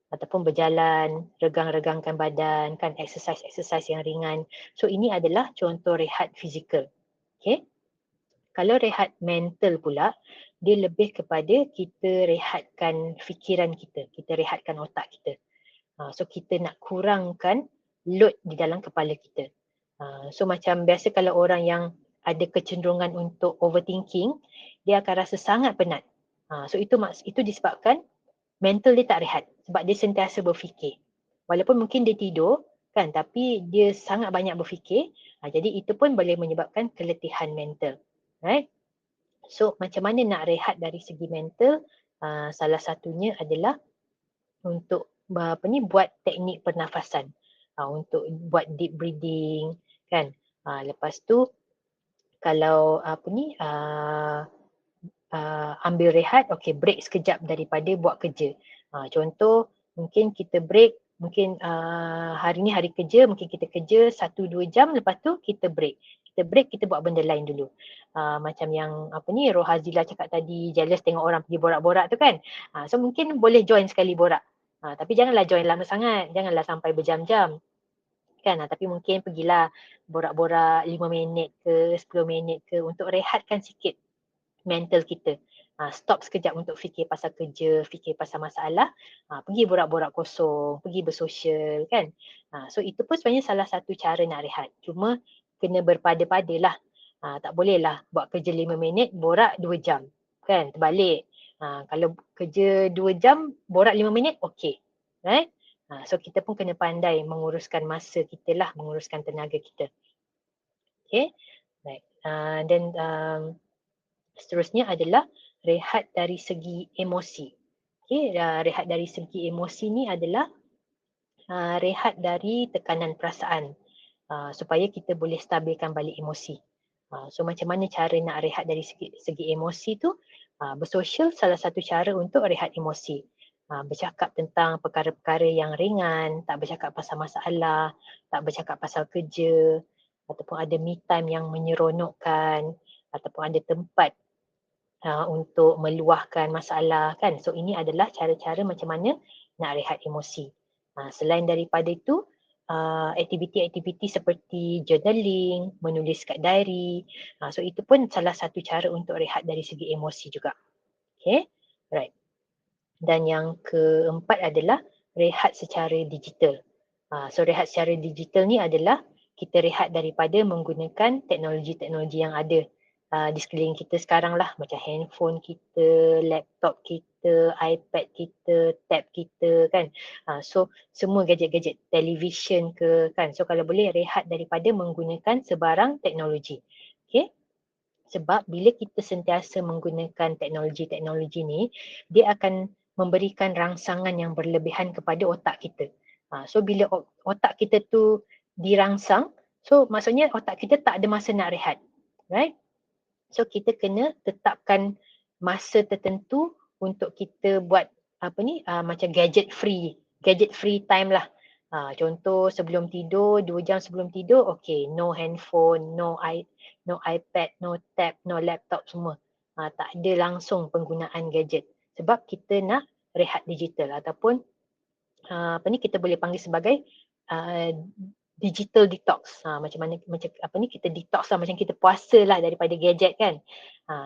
ataupun berjalan, regang-regangkan badan, kan, exercise yang ringan. So ini adalah contoh rehat fizikal. Okay? Kalau rehat mental pula, dia lebih kepada kita rehatkan fikiran kita, kita rehatkan otak kita. So kita nak kurangkan load di dalam kepala kita. So macam biasa kalau orang yang ada kecenderungan untuk overthinking, dia akan rasa sangat penat. So itu disebabkan mental dia tak rehat, sebab dia sentiasa berfikir. Walaupun mungkin dia tidur kan, tapi dia sangat banyak berfikir. Jadi itu pun boleh menyebabkan keletihan mental. Right? So macam mana nak rehat dari segi mental? Salah satunya adalah untuk buat teknik pernafasan, untuk buat deep breathing kan. Lepas tu kalau ambil rehat, okay, break sekejap daripada buat kerja. Contoh mungkin kita break, mungkin hari ni hari kerja, mungkin kita kerja 1-2 jam, lepas tu kita break. Kita break, kita buat benda lain dulu. Macam yang Rohazila cakap tadi, jealous tengok orang pergi borak-borak tu kan. So mungkin boleh join sekali borak. Tapi janganlah join lama sangat, janganlah sampai berjam-jam. Kan, tapi mungkin pergilah borak-borak 5 minit ke 10 minit ke untuk rehatkan sikit mental kita. Stop sekejap untuk fikir pasal kerja, fikir pasal masalah, pergi borak-borak kosong, pergi bersosial kan. So itu pun sebenarnya salah satu cara nak rehat. Cuma kena berpada-pada lah. Tak boleh lah buat kerja 5 minit, borak 2 jam. Kan, terbalik. Kalau kerja 2 jam, borak 5 minit, okey. Right? So kita pun kena pandai menguruskan masa kita lah, menguruskan tenaga kita. Okay. Right. Dan seterusnya adalah rehat dari segi emosi. Okay. Rehat dari segi emosi ni adalah rehat dari tekanan perasaan supaya kita boleh stabilkan balik emosi. So macam mana cara nak rehat dari segi emosi tu? Bersosial salah satu cara untuk rehat emosi. Bercakap tentang perkara-perkara yang ringan, tak bercakap pasal masalah, tak bercakap pasal kerja, ataupun ada me time yang menyeronokkan, ataupun ada tempat untuk meluahkan masalah kan. So ini adalah cara-cara macam mana nak rehat emosi. Selain daripada itu, aktiviti-aktiviti seperti journaling, menulis kat diary. So itu pun salah satu cara untuk rehat dari segi emosi juga. Okay, right. Dan yang keempat adalah rehat secara digital. So rehat secara digital ni adalah kita rehat daripada menggunakan teknologi-teknologi yang ada di sekeliling kita sekarang lah, macam handphone kita, laptop kita, iPad kita, tab kita kan. So semua gadget-gadget, television ke kan. So kalau boleh rehat daripada menggunakan sebarang teknologi. Okay. Sebab bila kita sentiasa menggunakan teknologi-teknologi ni, dia akan memberikan rangsangan yang berlebihan kepada otak kita. So bila otak kita tu dirangsang, so maksudnya otak kita tak ada masa nak rehat. Right? So kita kena tetapkan masa tertentu untuk kita buat macam gadget free time lah. Contoh sebelum tidur, 2 jam sebelum tidur, okay, no handphone, no iPad, no tab, no laptop semua. Tak ada langsung penggunaan gadget. Sebab kita nak rehat digital ataupun kita boleh panggil sebagai digital detox. Macam kita detox lah, macam kita puasa lah daripada gadget kan.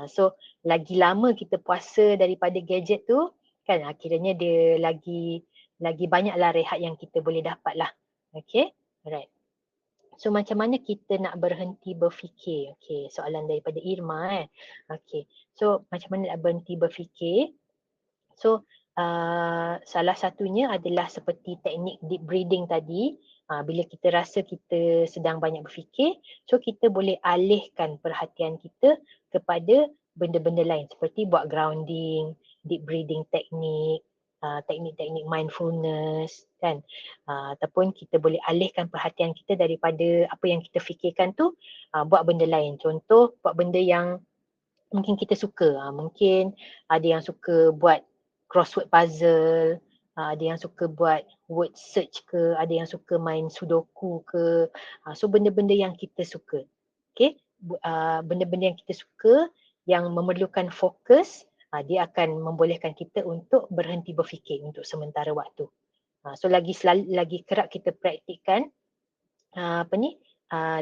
So lagi lama kita puasa daripada gadget tu kan, akhirnya dia lagi banyaklah rehat yang kita boleh dapat lah. Okay, alright. So macam mana kita nak berhenti berfikir? Okay, soalan daripada Irma. Okay, so macam mana nak berhenti berfikir? So salah satunya adalah seperti teknik deep breathing tadi. Bila kita rasa kita sedang banyak berfikir, so kita boleh alihkan perhatian kita kepada benda-benda lain seperti buat grounding, deep breathing teknik, teknik-teknik mindfulness kan. Ataupun kita boleh alihkan perhatian kita daripada apa yang kita fikirkan tu, buat benda lain. Contoh buat benda yang mungkin kita suka. Mungkin ada yang suka buat crossword puzzle, ada yang suka buat word search ke, ada yang suka main sudoku ke. So benda-benda yang kita suka. Okay, benda-benda yang kita suka yang memerlukan fokus, dia akan membolehkan kita untuk berhenti berfikir untuk sementara waktu. So lagi kerap kita praktikkan,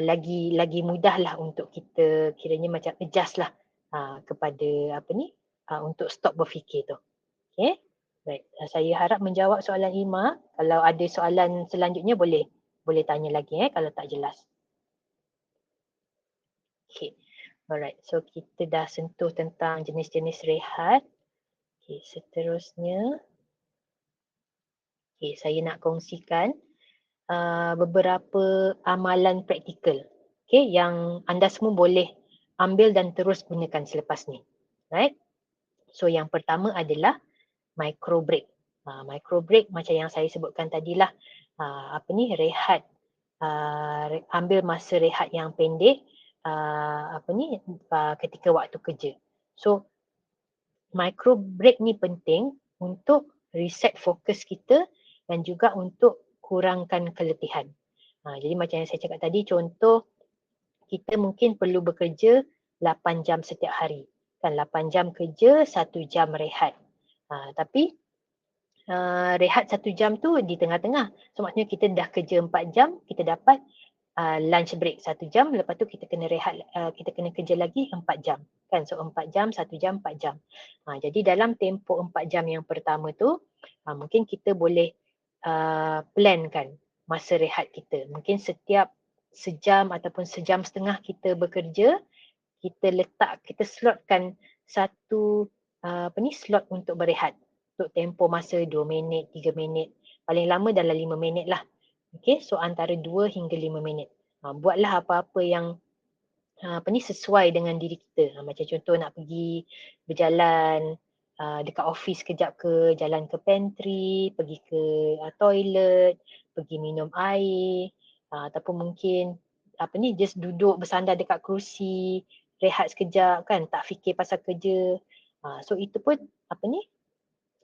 lagi mudahlah untuk kita kiranya macam adjust lah kepada untuk stop berfikir tu. Okay. Baik, saya harap menjawab soalan Ima. Kalau ada soalan selanjutnya boleh tanya lagi kalau tak jelas. Okay. Alright, so kita dah sentuh tentang jenis-jenis rehat. Okay, seterusnya. Okay, saya nak kongsikan beberapa amalan praktikal. Okay, yang anda semua boleh ambil dan terus gunakan selepas ni. Right? So yang pertama adalah micro break. Micro break macam yang saya sebutkan tadilah, rehat, ambil masa rehat yang pendek ketika waktu kerja. So micro break ni penting untuk reset fokus kita dan juga untuk kurangkan keletihan. Jadi macam yang saya cakap tadi, contoh kita mungkin perlu bekerja 8 jam setiap hari. Kan 8 jam kerja, 1 jam rehat. Tapi rehat 1 jam tu di tengah-tengah. So maksudnya kita dah kerja 4 jam, kita dapat lunch break 1 jam, lepas tu kita kena rehat, kita kena kerja lagi 4 jam. Kan? So 4 jam, 1 jam, 4 jam. Jadi dalam tempoh 4 jam yang pertama tu, mungkin kita boleh plankan masa rehat kita. Mungkin setiap sejam ataupun sejam setengah kita bekerja, kita slotkan satu slot untuk berehat. Untuk tempoh masa 2 minit, 3 minit. Paling lama dalam 5 minit lah. Okay, so antara 2 hingga 5 minit. Buatlah apa-apa yang sesuai dengan diri kita. Macam contoh nak pergi berjalan dekat office kejap ke, jalan ke pantry, pergi ke toilet, pergi minum air, ataupun mungkin just duduk bersandar dekat kerusi, rehat sekejap kan, tak fikir pasal kerja. So itu pun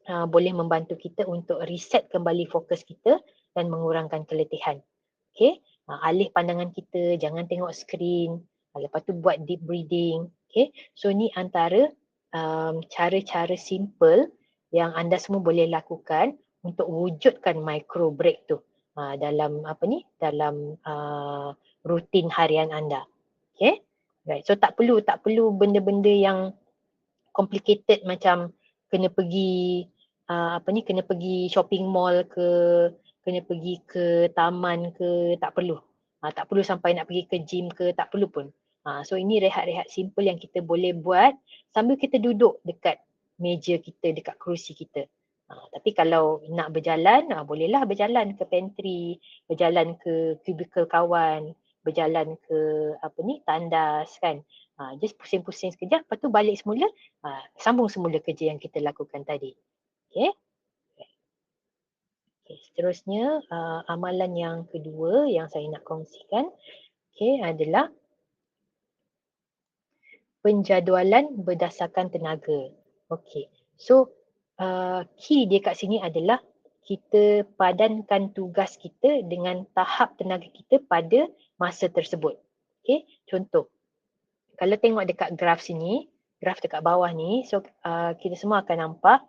boleh membantu kita untuk reset kembali fokus kita dan mengurangkan keletihan. Okay, alih pandangan kita, jangan tengok skrin, lepas tu buat deep breathing. Okay, so ni antara cara-cara simple yang anda semua boleh lakukan untuk wujudkan micro break tu dalam dalam rutin harian anda. Okay, right. So tak perlu benda-benda yang complicated macam kena pergi kena pergi shopping mall ke, kena pergi ke taman ke, tak perlu. Tak perlu sampai nak pergi ke gym ke, tak perlu pun. So ini rehat-rehat simple yang kita boleh buat sambil kita duduk dekat meja kita, dekat kerusi kita. Tapi kalau nak berjalan, bolehlah berjalan ke pantry, berjalan ke kubikel kawan, berjalan ke tandas kan. Just pusing-pusing sekejap, lepas tu balik semula, sambung semula kerja yang kita lakukan tadi. Okay. Seterusnya, amalan yang kedua yang saya nak kongsikan adalah penjadualan berdasarkan tenaga. Okay. So, key dia kat sini adalah kita padankan tugas kita dengan tahap tenaga kita pada masa tersebut. Okay. Contoh, kalau tengok dekat graf sini, graf dekat bawah ni, so kita semua akan nampak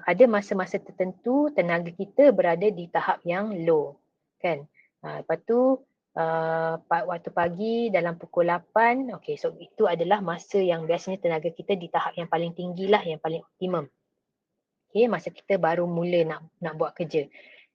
ada masa-masa tertentu tenaga kita berada di tahap yang low, kan? Lepas tu waktu pagi dalam pukul 8, okay, so itu adalah masa yang biasanya tenaga kita di tahap yang paling tinggi lah, yang paling optimum. Okay, masa kita baru mula nak buat kerja.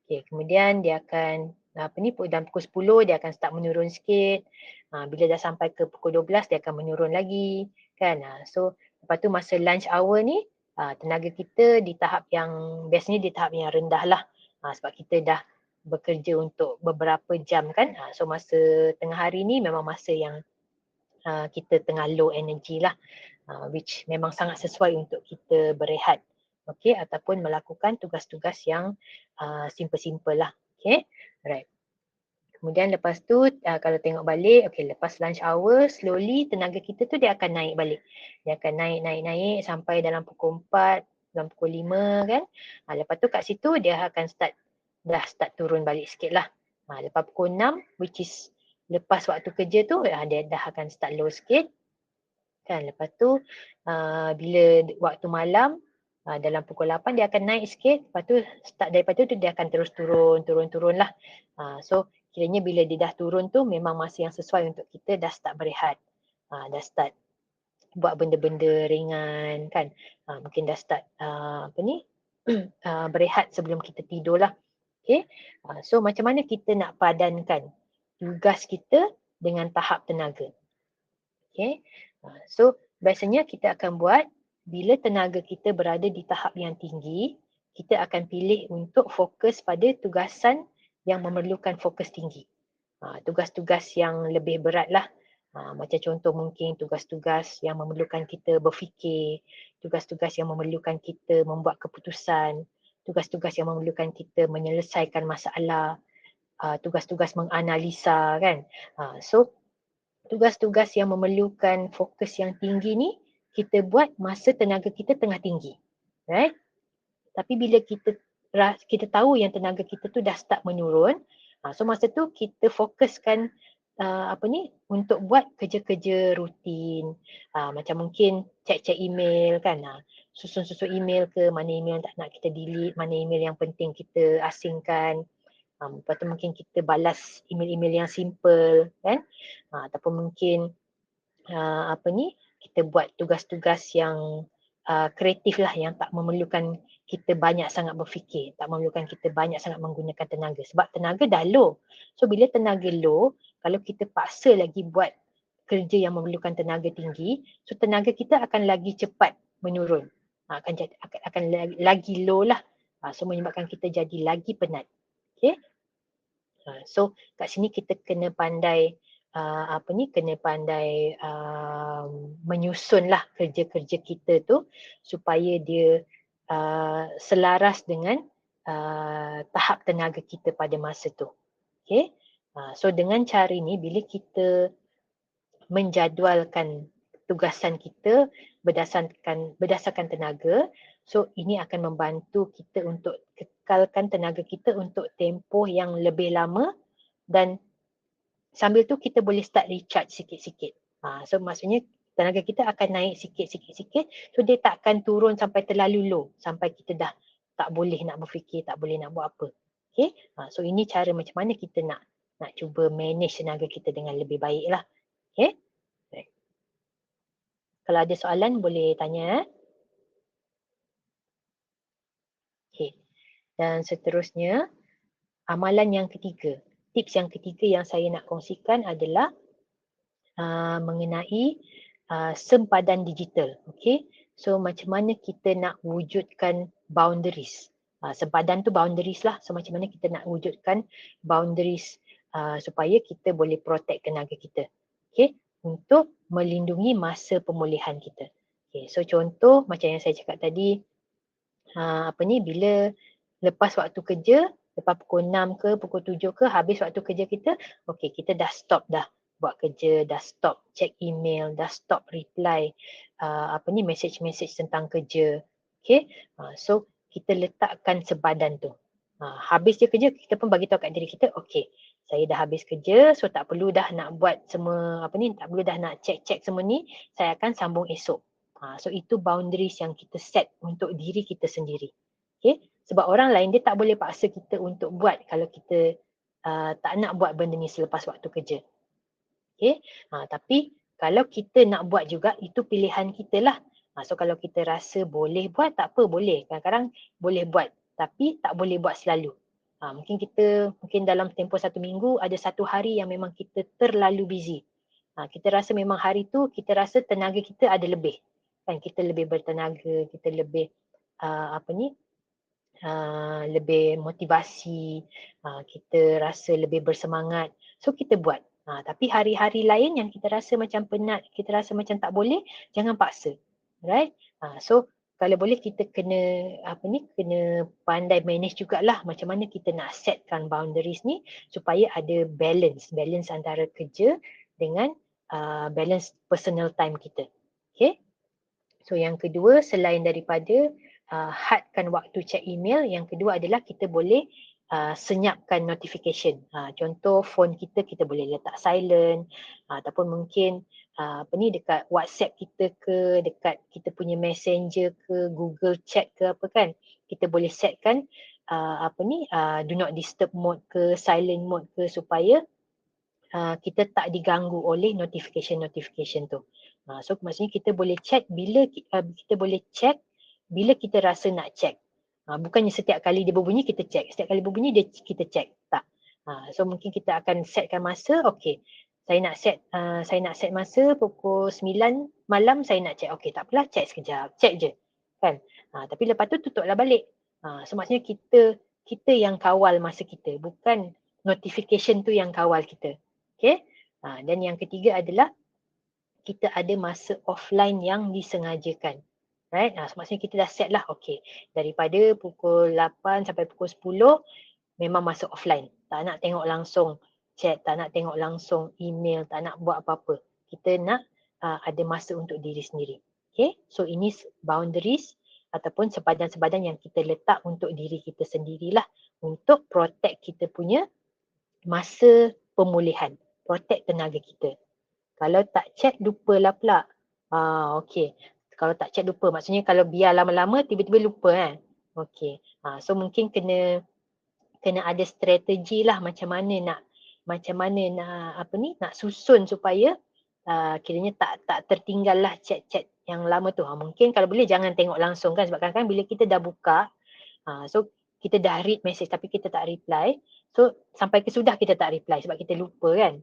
Okay, kemudian dia akan dalam pukul 10 dia akan start menurun sikit. Bila dah sampai ke pukul 12 dia akan menurun lagi, kan? So lepas tu masa lunch hour ni tenaga kita di tahap yang biasanya di tahap yang rendah lah. Sebab kita dah bekerja untuk beberapa jam kan. So masa tengah hari ni memang masa yang kita tengah low energy lah. Which memang sangat sesuai untuk kita berehat. Okay, ataupun melakukan tugas-tugas yang simple-simple lah. Okay, alright. Kemudian lepas tu kalau tengok balik, okay, lepas lunch hour, slowly tenaga kita tu dia akan naik balik. Dia akan naik sampai dalam pukul 4, dalam pukul 5 kan. Lepas tu kat situ dia akan start turun balik sikit lah. Lepas pukul 6, which is lepas waktu kerja tu, dia dah akan start low sikit. Kan, lepas tu bila waktu malam, dalam pukul 8 dia akan naik sikit, lepas tu start daripada tu dia akan terus turun lah. So kiranya bila dia dah turun tu memang masa yang sesuai untuk kita dah start berehat. Dah start buat benda-benda ringan kan. Mungkin dah start berehat sebelum kita tidur lah. Okay. So macam mana kita nak padankan tugas kita dengan tahap tenaga. Okay. So biasanya kita akan buat bila tenaga kita berada di tahap yang tinggi, kita akan pilih untuk fokus pada tugasan yang memerlukan fokus tinggi. Tugas-tugas yang lebih berat lah. Macam contoh mungkin tugas-tugas yang memerlukan kita berfikir, tugas-tugas yang memerlukan kita membuat keputusan, tugas-tugas yang memerlukan kita menyelesaikan masalah, tugas-tugas menganalisa kan. So tugas-tugas yang memerlukan fokus yang tinggi ni kita buat masa tenaga kita tengah tinggi. Right? Tapi bila kita tahu yang tenaga kita tu dah start menurun, so masa tu kita fokuskan untuk buat kerja-kerja rutin, macam mungkin cek-cek email kan, susun-susun email ke, mana email yang tak nak kita delete, mana email yang penting kita asingkan. Lepas tu mungkin kita balas email-email yang simple kan, ataupun mungkin kita buat tugas-tugas yang kreatif lah, yang tak memerlukan kita banyak sangat berfikir, tak memerlukan kita banyak sangat menggunakan tenaga, sebab tenaga dah low. So bila tenaga low, kalau kita paksa lagi buat kerja yang memerlukan tenaga tinggi, so tenaga kita akan lagi cepat menurun, akan lagi low lah, so menyebabkan kita jadi lagi penat. Okay. So kat sini kita kena pandai menyusunlah kerja-kerja kita tu supaya dia selaras dengan tahap tenaga kita pada masa tu. Okay. So dengan cara ni, bila kita menjadualkan tugasan kita berdasarkan tenaga, so ini akan membantu kita untuk kekalkan tenaga kita untuk tempoh yang lebih lama, dan sambil tu kita boleh start recharge sikit-sikit. So maksudnya tenaga kita akan naik sikit-sikit, so dia tak akan turun sampai terlalu low, sampai kita dah tak boleh nak berfikir, tak boleh nak buat apa. Okay? So ini cara macam mana kita nak cuba manage tenaga kita dengan lebih baik lah. Okay? Right. Kalau ada soalan boleh tanya. Okay. Dan seterusnya, amalan yang ketiga, tips yang ketiga yang saya nak kongsikan adalah mengenai sempadan digital. Okay? So macam mana kita nak wujudkan boundaries. Sempadan tu boundaries lah. So macam mana kita nak wujudkan boundaries supaya kita boleh protect tenaga kita. Okay? Untuk melindungi masa pemulihan kita. Okay, so contoh macam yang saya cakap tadi, bila lepas waktu kerja, lepas pukul 6 ke pukul 7 ke, habis waktu kerja kita, okay, kita dah stop dah buat kerja, dah stop check email, dah stop reply message-message tentang kerja. Okay, so kita letakkan sepadan tu. Habis je kerja, kita pun bagi tahu kat diri kita, okay, saya dah habis kerja, so tak perlu dah nak buat semua tak perlu dah nak check semua ni, saya akan sambung esok. So itu boundaries yang kita set untuk diri kita sendiri. Okay? Sebab orang lain dia tak boleh paksa kita untuk buat kalau kita tak nak buat benda ni selepas waktu kerja. Okay? Tapi kalau kita nak buat juga, itu pilihan kita lah. So kalau kita rasa boleh buat, tak apa, boleh. Kadang-kadang boleh buat, tapi tak boleh buat selalu. Mungkin dalam tempoh 1 minggu ada 1 hari yang memang kita terlalu busy. Kita rasa memang hari tu kita rasa tenaga kita ada lebih. Kan kita lebih bertenaga, kita lebih lebih motivasi, kita rasa lebih bersemangat. So kita buat. Tapi hari-hari lain yang kita rasa macam penat, kita rasa macam tak boleh, jangan paksa. Right? So kalau boleh kita kena kena pandai manage jugalah macam mana kita nak setkan boundaries ni supaya ada balance antara kerja dengan balance personal time kita. Okay? So yang kedua, selain daripada hadkan waktu check email, yang kedua adalah kita boleh senyapkan notification. Contoh phone kita boleh letak silent, ataupun mungkin dekat WhatsApp kita ke, dekat kita punya messenger ke, Google Chat ke apa kan, kita boleh setkan do not disturb mode ke, silent mode ke, supaya kita tak diganggu oleh notification tu. So maksudnya kita boleh check bila kita rasa nak check. Bukannya setiap kali dia berbunyi kita check, setiap kali berbunyi kita check. Tak. So mungkin kita akan setkan masa, okey. Saya nak set masa pukul 9 malam saya nak check. Okey, tak apalah, check sekejap, check je. Kan? Tapi lepas tu tutuplah balik. So maksudnya kita yang kawal masa kita, bukan notification tu yang kawal kita. Okay. Dan yang ketiga adalah kita ada masa offline yang disengajakan. Right? So maksudnya kita dah set lah, okay, daripada pukul 8 sampai pukul 10 memang masa offline. Tak nak tengok langsung chat, tak nak tengok langsung email, tak nak buat apa-apa. Kita nak ada masa untuk diri sendiri. Okay? So ini boundaries ataupun sepadan-sepadan yang kita letak untuk diri kita sendirilah, untuk protect kita punya masa pemulihan, protect tenaga kita. Kalau tak check lupalah pula. Okey. Kalau tak check lupa, maksudnya kalau biar lama-lama tiba-tiba lupa kan. Okey. So mungkin kena ada strategi lah macam mana nak susun supaya kiranya tak tertinggal lah chat-chat yang lama tu. Mungkin kalau boleh jangan tengok langsung kan, sebab kadang-kadang bila kita dah buka, so kita dah read message tapi kita tak reply. So sampai kesudah kita tak reply sebab kita lupa kan.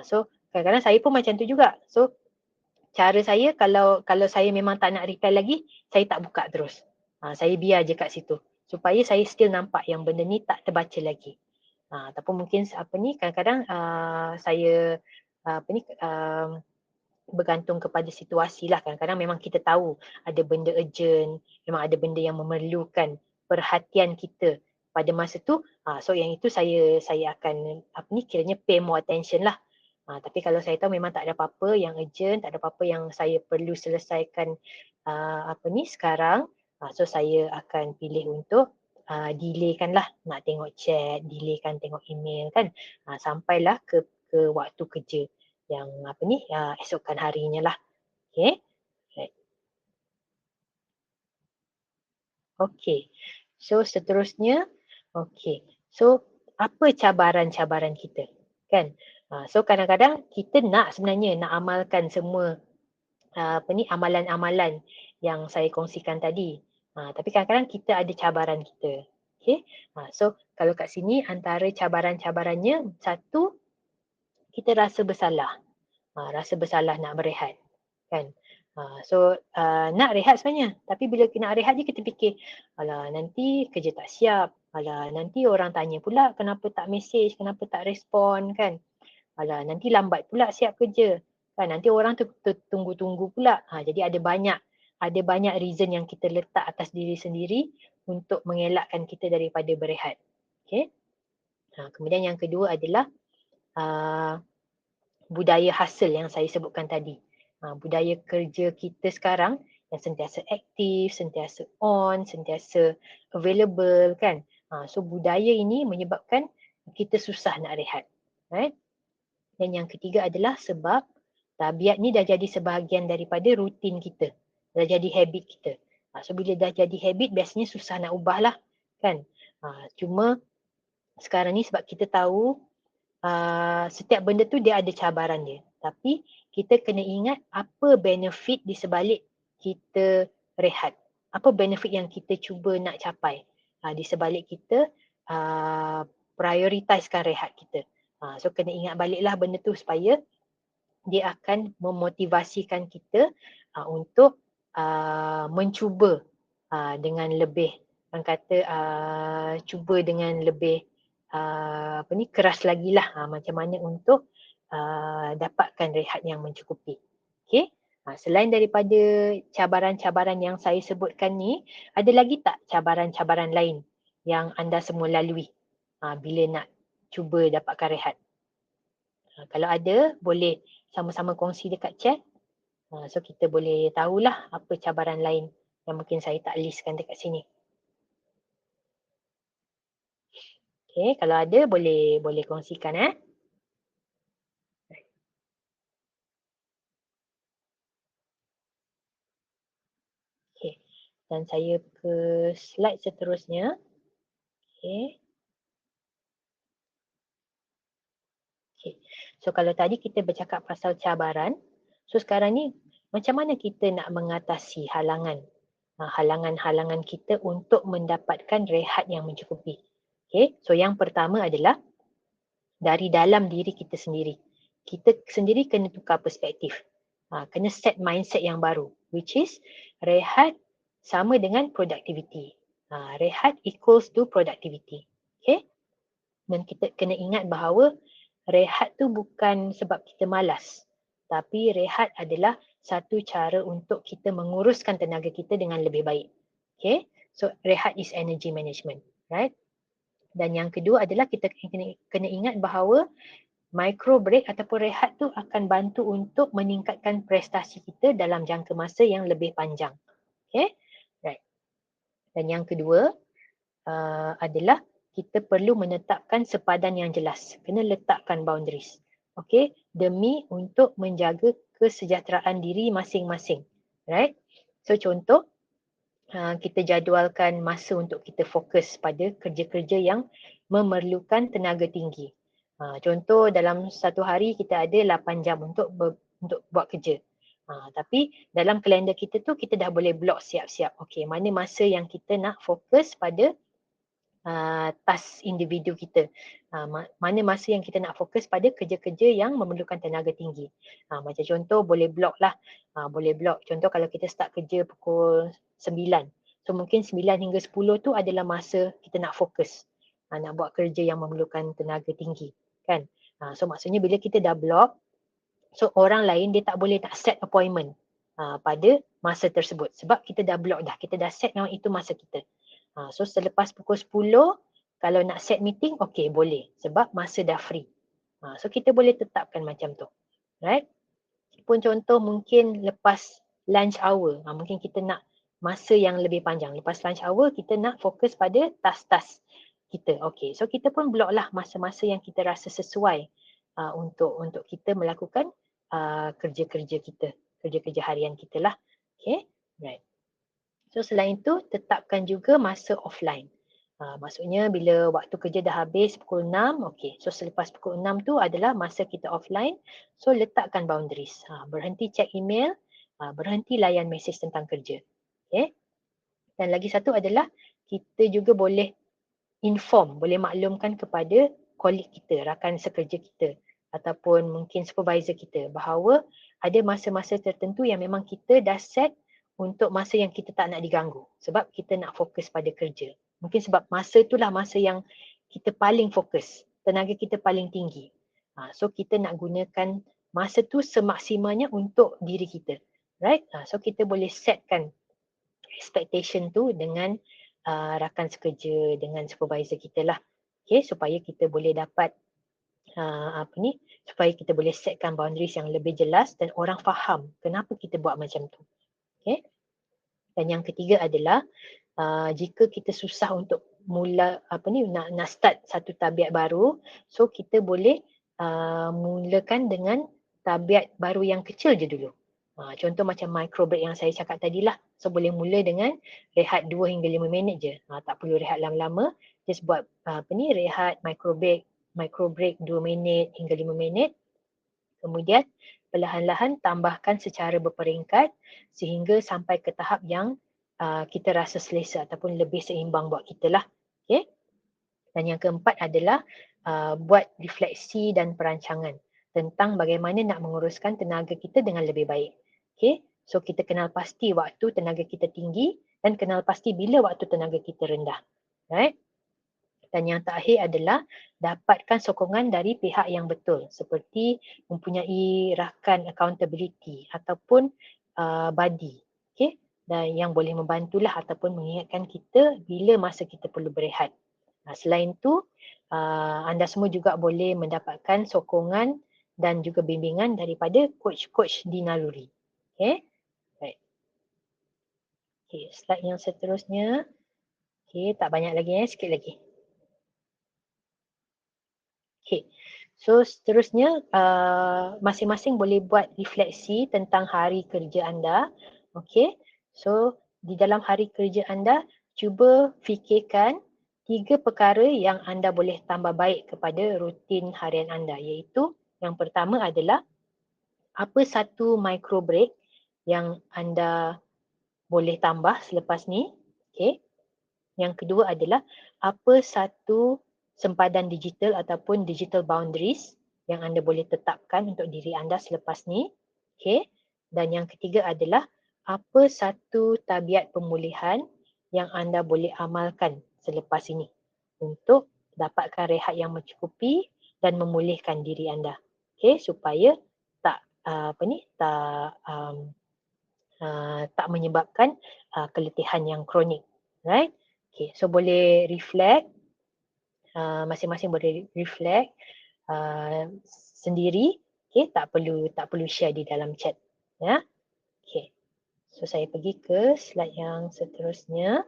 So kadang-kadang saya pun macam tu juga. So cara saya, kalau saya memang tak nak reply lagi, saya tak buka terus. Saya biar je kat situ supaya saya still nampak yang benda ni tak terbaca lagi. Ataupun mungkin kadang-kadang saya bergantung kepada situasi lah. Kadang-kadang memang kita tahu ada benda urgent, memang ada benda yang memerlukan perhatian kita pada masa tu. So yang itu saya akan kiranya pay more attention lah. Tapi kalau saya tahu memang tak ada apa-apa yang urgent, tak ada apa-apa yang saya perlu selesaikan sekarang, so saya akan pilih untuk delaykan lah nak tengok chat, delaykan tengok email kan, sampailah ke waktu kerja yang esokan harinya lah. Okay. Right. Okay. So seterusnya, okay. So apa cabaran-cabaran kita? Kan? So kadang-kadang kita sebenarnya nak amalkan semua amalan-amalan yang saya kongsikan tadi. Tapi kadang-kadang kita ada cabaran kita. Okay. So kalau kat sini antara cabaran-cabarannya, satu, kita rasa bersalah. Rasa bersalah nak berehat. Kan? So nak rehat sebenarnya, tapi bila nak rehat je kita fikir, alah nanti kerja tak siap, alah nanti orang tanya pula kenapa tak mesej, kenapa tak respon kan, alah nanti lambat pula siap kerja kan, nanti orang tu tunggu-tunggu pula. Jadi ada banyak reason yang kita letak atas diri sendiri untuk mengelakkan kita daripada berehat. Okay. Kemudian yang kedua adalah budaya hasil yang saya sebutkan tadi. Budaya kerja kita sekarang yang sentiasa aktif, sentiasa on, sentiasa available kan. So budaya ini menyebabkan kita susah nak rehat. Right? Dan yang ketiga adalah sebab tabiat ni dah jadi sebahagian daripada rutin kita. Dah jadi habit kita. So bila dah jadi habit, biasanya susah nak ubah lah. Kan? Cuma sekarang ni sebab kita tahu setiap benda tu dia ada cabaran dia. Tapi kita kena ingat apa benefit di sebalik kita rehat. Apa benefit yang kita cuba nak capai di sebalik kita prioritizekan rehat kita. So kena ingat baliklah benda tu supaya dia akan memotivasikan kita untuk mencuba dengan lebih, orang kata cuba dengan lebih keras lagi lah macam mana untuk dapatkan rehat yang mencukupi. Okay. Selain daripada cabaran-cabaran yang saya sebutkan ni, ada lagi tak cabaran-cabaran lain yang anda semua lalui bila nak cuba dapatkan rehat? Kalau ada, boleh sama-sama kongsi dekat chat. So kita boleh tahulah apa cabaran lain yang mungkin saya tak listkan dekat sini. Okay, kalau ada boleh kongsikan Okay. Dan saya ke slide seterusnya. Okay. Okay. So kalau tadi kita bercakap pasal cabaran, so sekarang ni macam mana kita nak mengatasi halangan-halangan kita untuk mendapatkan rehat yang mencukupi. Okay. So yang pertama adalah dari dalam diri kita sendiri. Kita sendiri kena tukar perspektif. Kena set mindset yang baru, which is rehat sama dengan productivity. Rehat equals to productivity. Okay? Dan kita kena ingat bahawa rehat tu bukan sebab kita malas. Tapi rehat adalah satu cara untuk kita menguruskan tenaga kita dengan lebih baik. Okay? So rehat is energy management. Right? Dan yang kedua adalah kita kena ingat bahawa micro break ataupun rehat tu akan bantu untuk meningkatkan prestasi kita dalam jangka masa yang lebih panjang. Okay? Right. Dan yang kedua adalah kita perlu menetapkan sepadan yang jelas. Kena letakkan boundaries. Okey, demi untuk menjaga kesejahteraan diri masing-masing. Right? So contoh, kita jadualkan masa untuk kita fokus pada kerja-kerja yang memerlukan tenaga tinggi. Contoh dalam satu hari kita ada 8 jam untuk buat kerja. Tapi dalam kalender kita tu kita dah boleh block siap-siap. Okey, mana masa yang kita nak fokus pada task individu kita. Mana masa yang kita nak fokus pada kerja-kerja yang memerlukan tenaga tinggi. Macam contoh boleh block lah. Boleh block. Contoh kalau kita start kerja pukul 9. So mungkin 9 hingga 10 tu adalah masa kita nak fokus. Nak buat kerja yang memerlukan tenaga tinggi. Kan? So maksudnya bila kita dah block, so orang lain dia tak boleh nak set appointment pada masa tersebut. Sebab kita dah block dah. Kita dah set memang itu masa kita. So selepas pukul 10, kalau nak set meeting, okey boleh. Sebab masa dah free. So kita boleh tetapkan macam tu. Right? Pun contoh mungkin lepas lunch hour. Mungkin kita nak masa yang lebih panjang. Lepas lunch hour, kita nak fokus pada task-task kita. Okey, so kita pun block lah masa-masa yang kita rasa sesuai untuk kita melakukan kerja-kerja kita. Kerja-kerja harian kita lah. Okay, right. So selain itu, tetapkan juga masa offline. Maksudnya bila waktu kerja dah habis pukul 6, okey. So selepas pukul 6 tu adalah masa kita offline. So letakkan boundaries. Berhenti check email, berhenti layan mesej tentang kerja. Okay. Dan lagi satu adalah kita juga boleh inform, boleh maklumkan kepada kolik kita, rakan sekerja kita ataupun mungkin supervisor kita bahawa ada masa-masa tertentu yang memang kita dah set untuk masa yang kita tak nak diganggu sebab kita nak fokus pada kerja. Mungkin sebab masa itulah masa yang kita paling fokus, tenaga kita paling tinggi. So kita nak gunakan masa tu semaksimalnya untuk diri kita. Right? So kita boleh setkan expectation tu dengan rakan sekerja, dengan supervisor kita lah. Okay, supaya kita boleh dapat supaya kita boleh setkan boundaries yang lebih jelas dan orang faham kenapa kita buat macam tu. Okay. Dan yang ketiga adalah jika kita susah untuk nak start satu tabiat baru, so kita boleh mulakan dengan tabiat baru yang kecil je dulu. Contoh macam micro break yang saya cakap tadi lah. So boleh mula dengan rehat 2 hingga 5 minit je. Tak perlu rehat lama-lama. Just buat rehat micro break 2 minit hingga 5 minit. Kemudian perlahan-lahan tambahkan secara berperingkat sehingga sampai ke tahap yang kita rasa selesa ataupun lebih seimbang buat kita lah. Okay? Dan yang keempat adalah buat refleksi dan perancangan tentang bagaimana nak menguruskan tenaga kita dengan lebih baik. Okay? So kita kenal pasti waktu tenaga kita tinggi dan kenal pasti bila waktu tenaga kita rendah. Right? Dan yang terakhir adalah dapatkan sokongan dari pihak yang betul seperti mempunyai rakan accountability ataupun buddy. Okay? Dan yang boleh membantulah ataupun mengingatkan kita bila masa kita perlu berehat. Selain itu, anda semua juga boleh mendapatkan sokongan dan juga bimbingan daripada coach-coach di naluri. Okay? Right. Okay, slide yang seterusnya. Okay, tak banyak lagi sikit lagi. Okay, so seterusnya masing-masing boleh buat refleksi tentang hari kerja anda. Okay, so di dalam hari kerja anda, cuba fikirkan 3 perkara yang anda boleh tambah baik kepada rutin harian anda, iaitu yang pertama adalah apa satu micro break yang anda boleh tambah selepas ni. Okay. Yang kedua adalah apa satu sempadan digital ataupun digital boundaries yang anda boleh tetapkan untuk diri anda selepas ni. Okay. Dan yang ketiga adalah apa satu tabiat pemulihan yang anda boleh amalkan selepas ini untuk dapatkan rehat yang mencukupi dan memulihkan diri anda. Okay, supaya tak menyebabkan keletihan yang kronik. Right? Okay, so boleh reflect, masing-masing boleh reflect sendiri. Okay, tak perlu share di dalam chat. Ya, okay. So saya pergi ke slide yang seterusnya.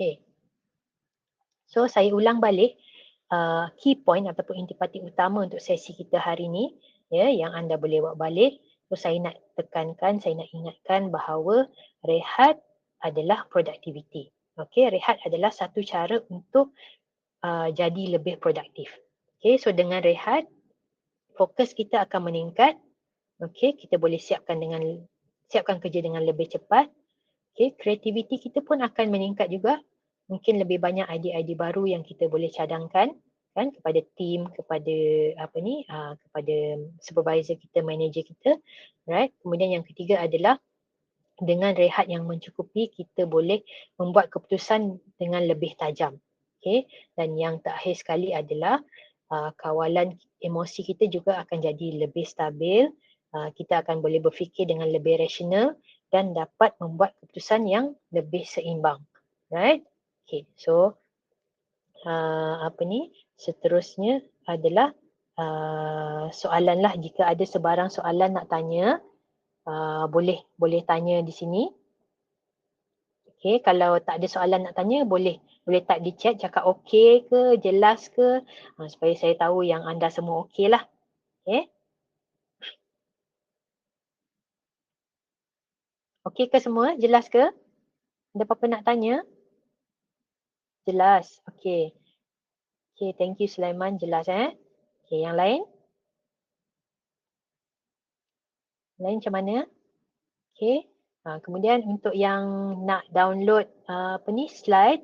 Okay. So saya ulang balik key point ataupun intipati utama untuk sesi kita hari ini, ya, yang anda boleh buat balik. So saya nak tekankan, saya nak ingatkan bahawa rehat adalah productivity. Okay, rehat adalah satu cara untuk jadi lebih produktif. Okay, so dengan rehat, fokus kita akan meningkat. Okay, kita boleh siapkan kerja dengan lebih cepat. Okay, kreativiti kita pun akan meningkat juga. Mungkin lebih banyak idea-idea baru yang kita boleh cadangkan kan kepada tim, kepada kepada supervisor kita, manager kita, right? Kemudian yang ketiga adalah dengan rehat yang mencukupi, kita boleh membuat keputusan dengan lebih tajam. Okay? Dan yang terakhir sekali adalah kawalan emosi kita juga akan jadi lebih stabil. Kita akan boleh berfikir dengan lebih rasional dan dapat membuat keputusan yang lebih seimbang. Right? Okay, so seterusnya adalah soalan lah. Jika ada sebarang soalan nak tanya, boleh tanya di sini. Okay, kalau tak ada soalan nak tanya, boleh type di chat, cakap okey ke, jelas ke, supaya saya tahu yang anda semua okey lah. Okay. Okey ke semua? Jelas ke? Ada apa-apa nak tanya? Jelas. Okey. Okay, thank you Sulaiman. Jelas Okay, yang lain? Lain macam mana? Okay. Kemudian untuk yang nak download slide,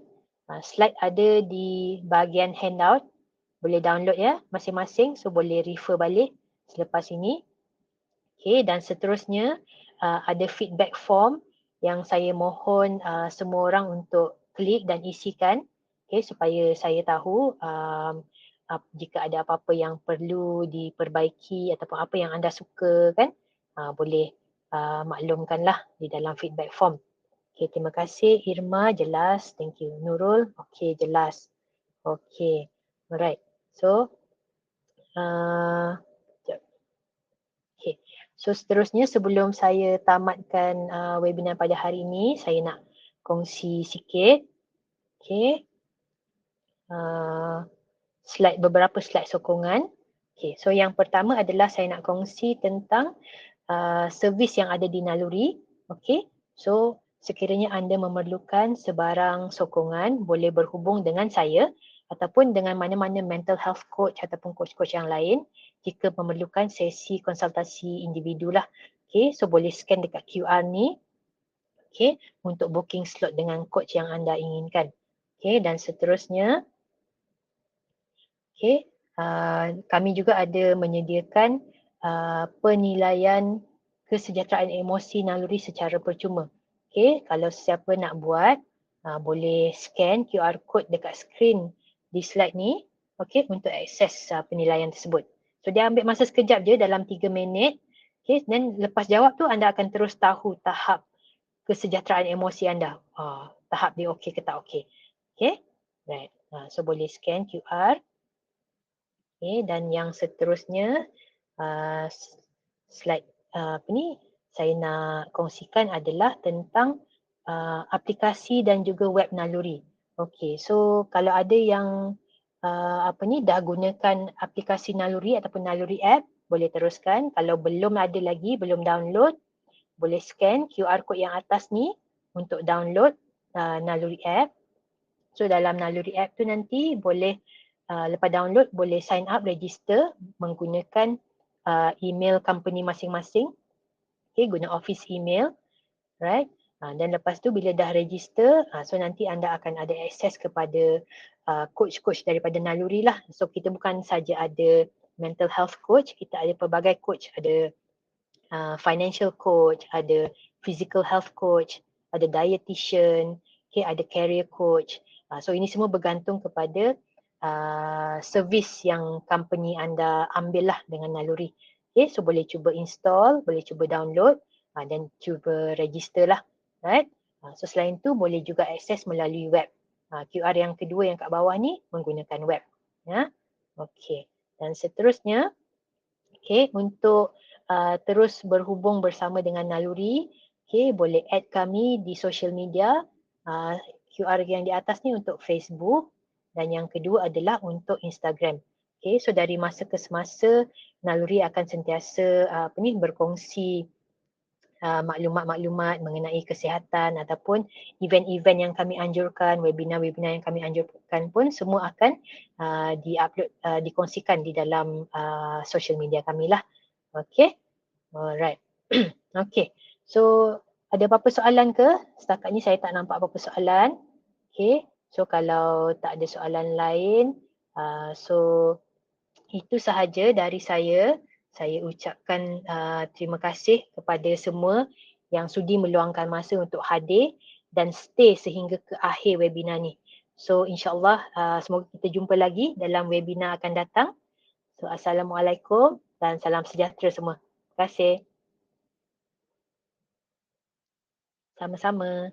slide ada di bahagian handout. Boleh download ya masing-masing, so boleh refer balik selepas ini. Okay, dan seterusnya ada feedback form yang saya mohon semua orang untuk klik dan isikan, okay, supaya saya tahu jika ada apa-apa yang perlu diperbaiki ataupun apa yang anda suka kan, boleh maklumkanlah di dalam feedback form. Okay, terima kasih Irma, jelas. Thank you. Nurul, okay, jelas. Okay, alright. So, okay. So seterusnya sebelum saya tamatkan webinar pada hari ini, saya nak kongsi sikit. Okay. Beberapa slide sokongan. Okay. So yang pertama adalah saya nak kongsi tentang servis yang ada di Naluri. Okay. So sekiranya anda memerlukan sebarang sokongan, boleh berhubung dengan saya ataupun dengan mana-mana mental health coach ataupun coach-coach yang lain jika memerlukan sesi konsultasi individu lah. Okay, so boleh scan dekat QR ni, okay, untuk booking slot dengan coach yang anda inginkan. Okay, dan seterusnya, okay, kami juga ada menyediakan penilaian kesejahteraan emosi naluri secara percuma. Okay, kalau siapa nak buat, boleh scan QR code dekat skrin di slide ni, okay, untuk akses penilaian tersebut. So dia ambil masa sekejap je, dalam 3 minit. Okay, dan lepas jawab tu anda akan terus tahu tahap kesejahteraan emosi anda. Tahap dia okey ke tak okey. Okay, right. So boleh scan QR. Okay, dan yang seterusnya slide saya nak kongsikan adalah tentang aplikasi dan juga web Naluri. Okey, so kalau ada yang dah gunakan aplikasi Naluri ataupun Naluri app, boleh teruskan. Kalau belum ada lagi, belum download, boleh scan QR code yang atas ni untuk download Naluri app. So dalam Naluri app tu nanti boleh lepas download boleh sign up, register menggunakan email company masing-masing. Okay, guna office email, right? Dan lepas tu bila dah register, so nanti anda akan ada akses kepada coach-coach daripada Naluri lah. So kita bukan saja ada mental health coach, kita ada pelbagai coach, ada financial coach, ada physical health coach, ada dietitian, okay, ada career coach. So ini semua bergantung kepada servis yang company anda ambil lah dengan Naluri. Okay, so boleh cuba install, boleh cuba download dan cuba register lah. Right? So selain tu boleh juga akses melalui web. QR yang kedua yang kat bawah ni menggunakan web. Ya? Okay. Dan seterusnya, okay, untuk terus berhubung bersama dengan Naluri, okay, boleh add kami di social media. QR yang di atas ni untuk Facebook dan yang kedua adalah untuk Instagram. Okay, so dari masa ke semasa Naluri akan sentiasa berkongsi maklumat-maklumat mengenai kesihatan ataupun event-event yang kami anjurkan, webinar-webinar yang kami anjurkan pun semua akan di-upload, dikongsikan di dalam social media kami lah. Okay, alright. Okay, so ada apa-apa soalan ke? Setakat ni saya tak nampak apa-apa soalan. Okay, so kalau tak ada soalan lain, so itu sahaja dari saya. Saya ucapkan terima kasih kepada semua yang sudi meluangkan masa untuk hadir dan stay sehingga ke akhir webinar ni. So insyaAllah semoga kita jumpa lagi dalam webinar akan datang. So Assalamualaikum dan salam sejahtera semua. Terima kasih. Sama-sama.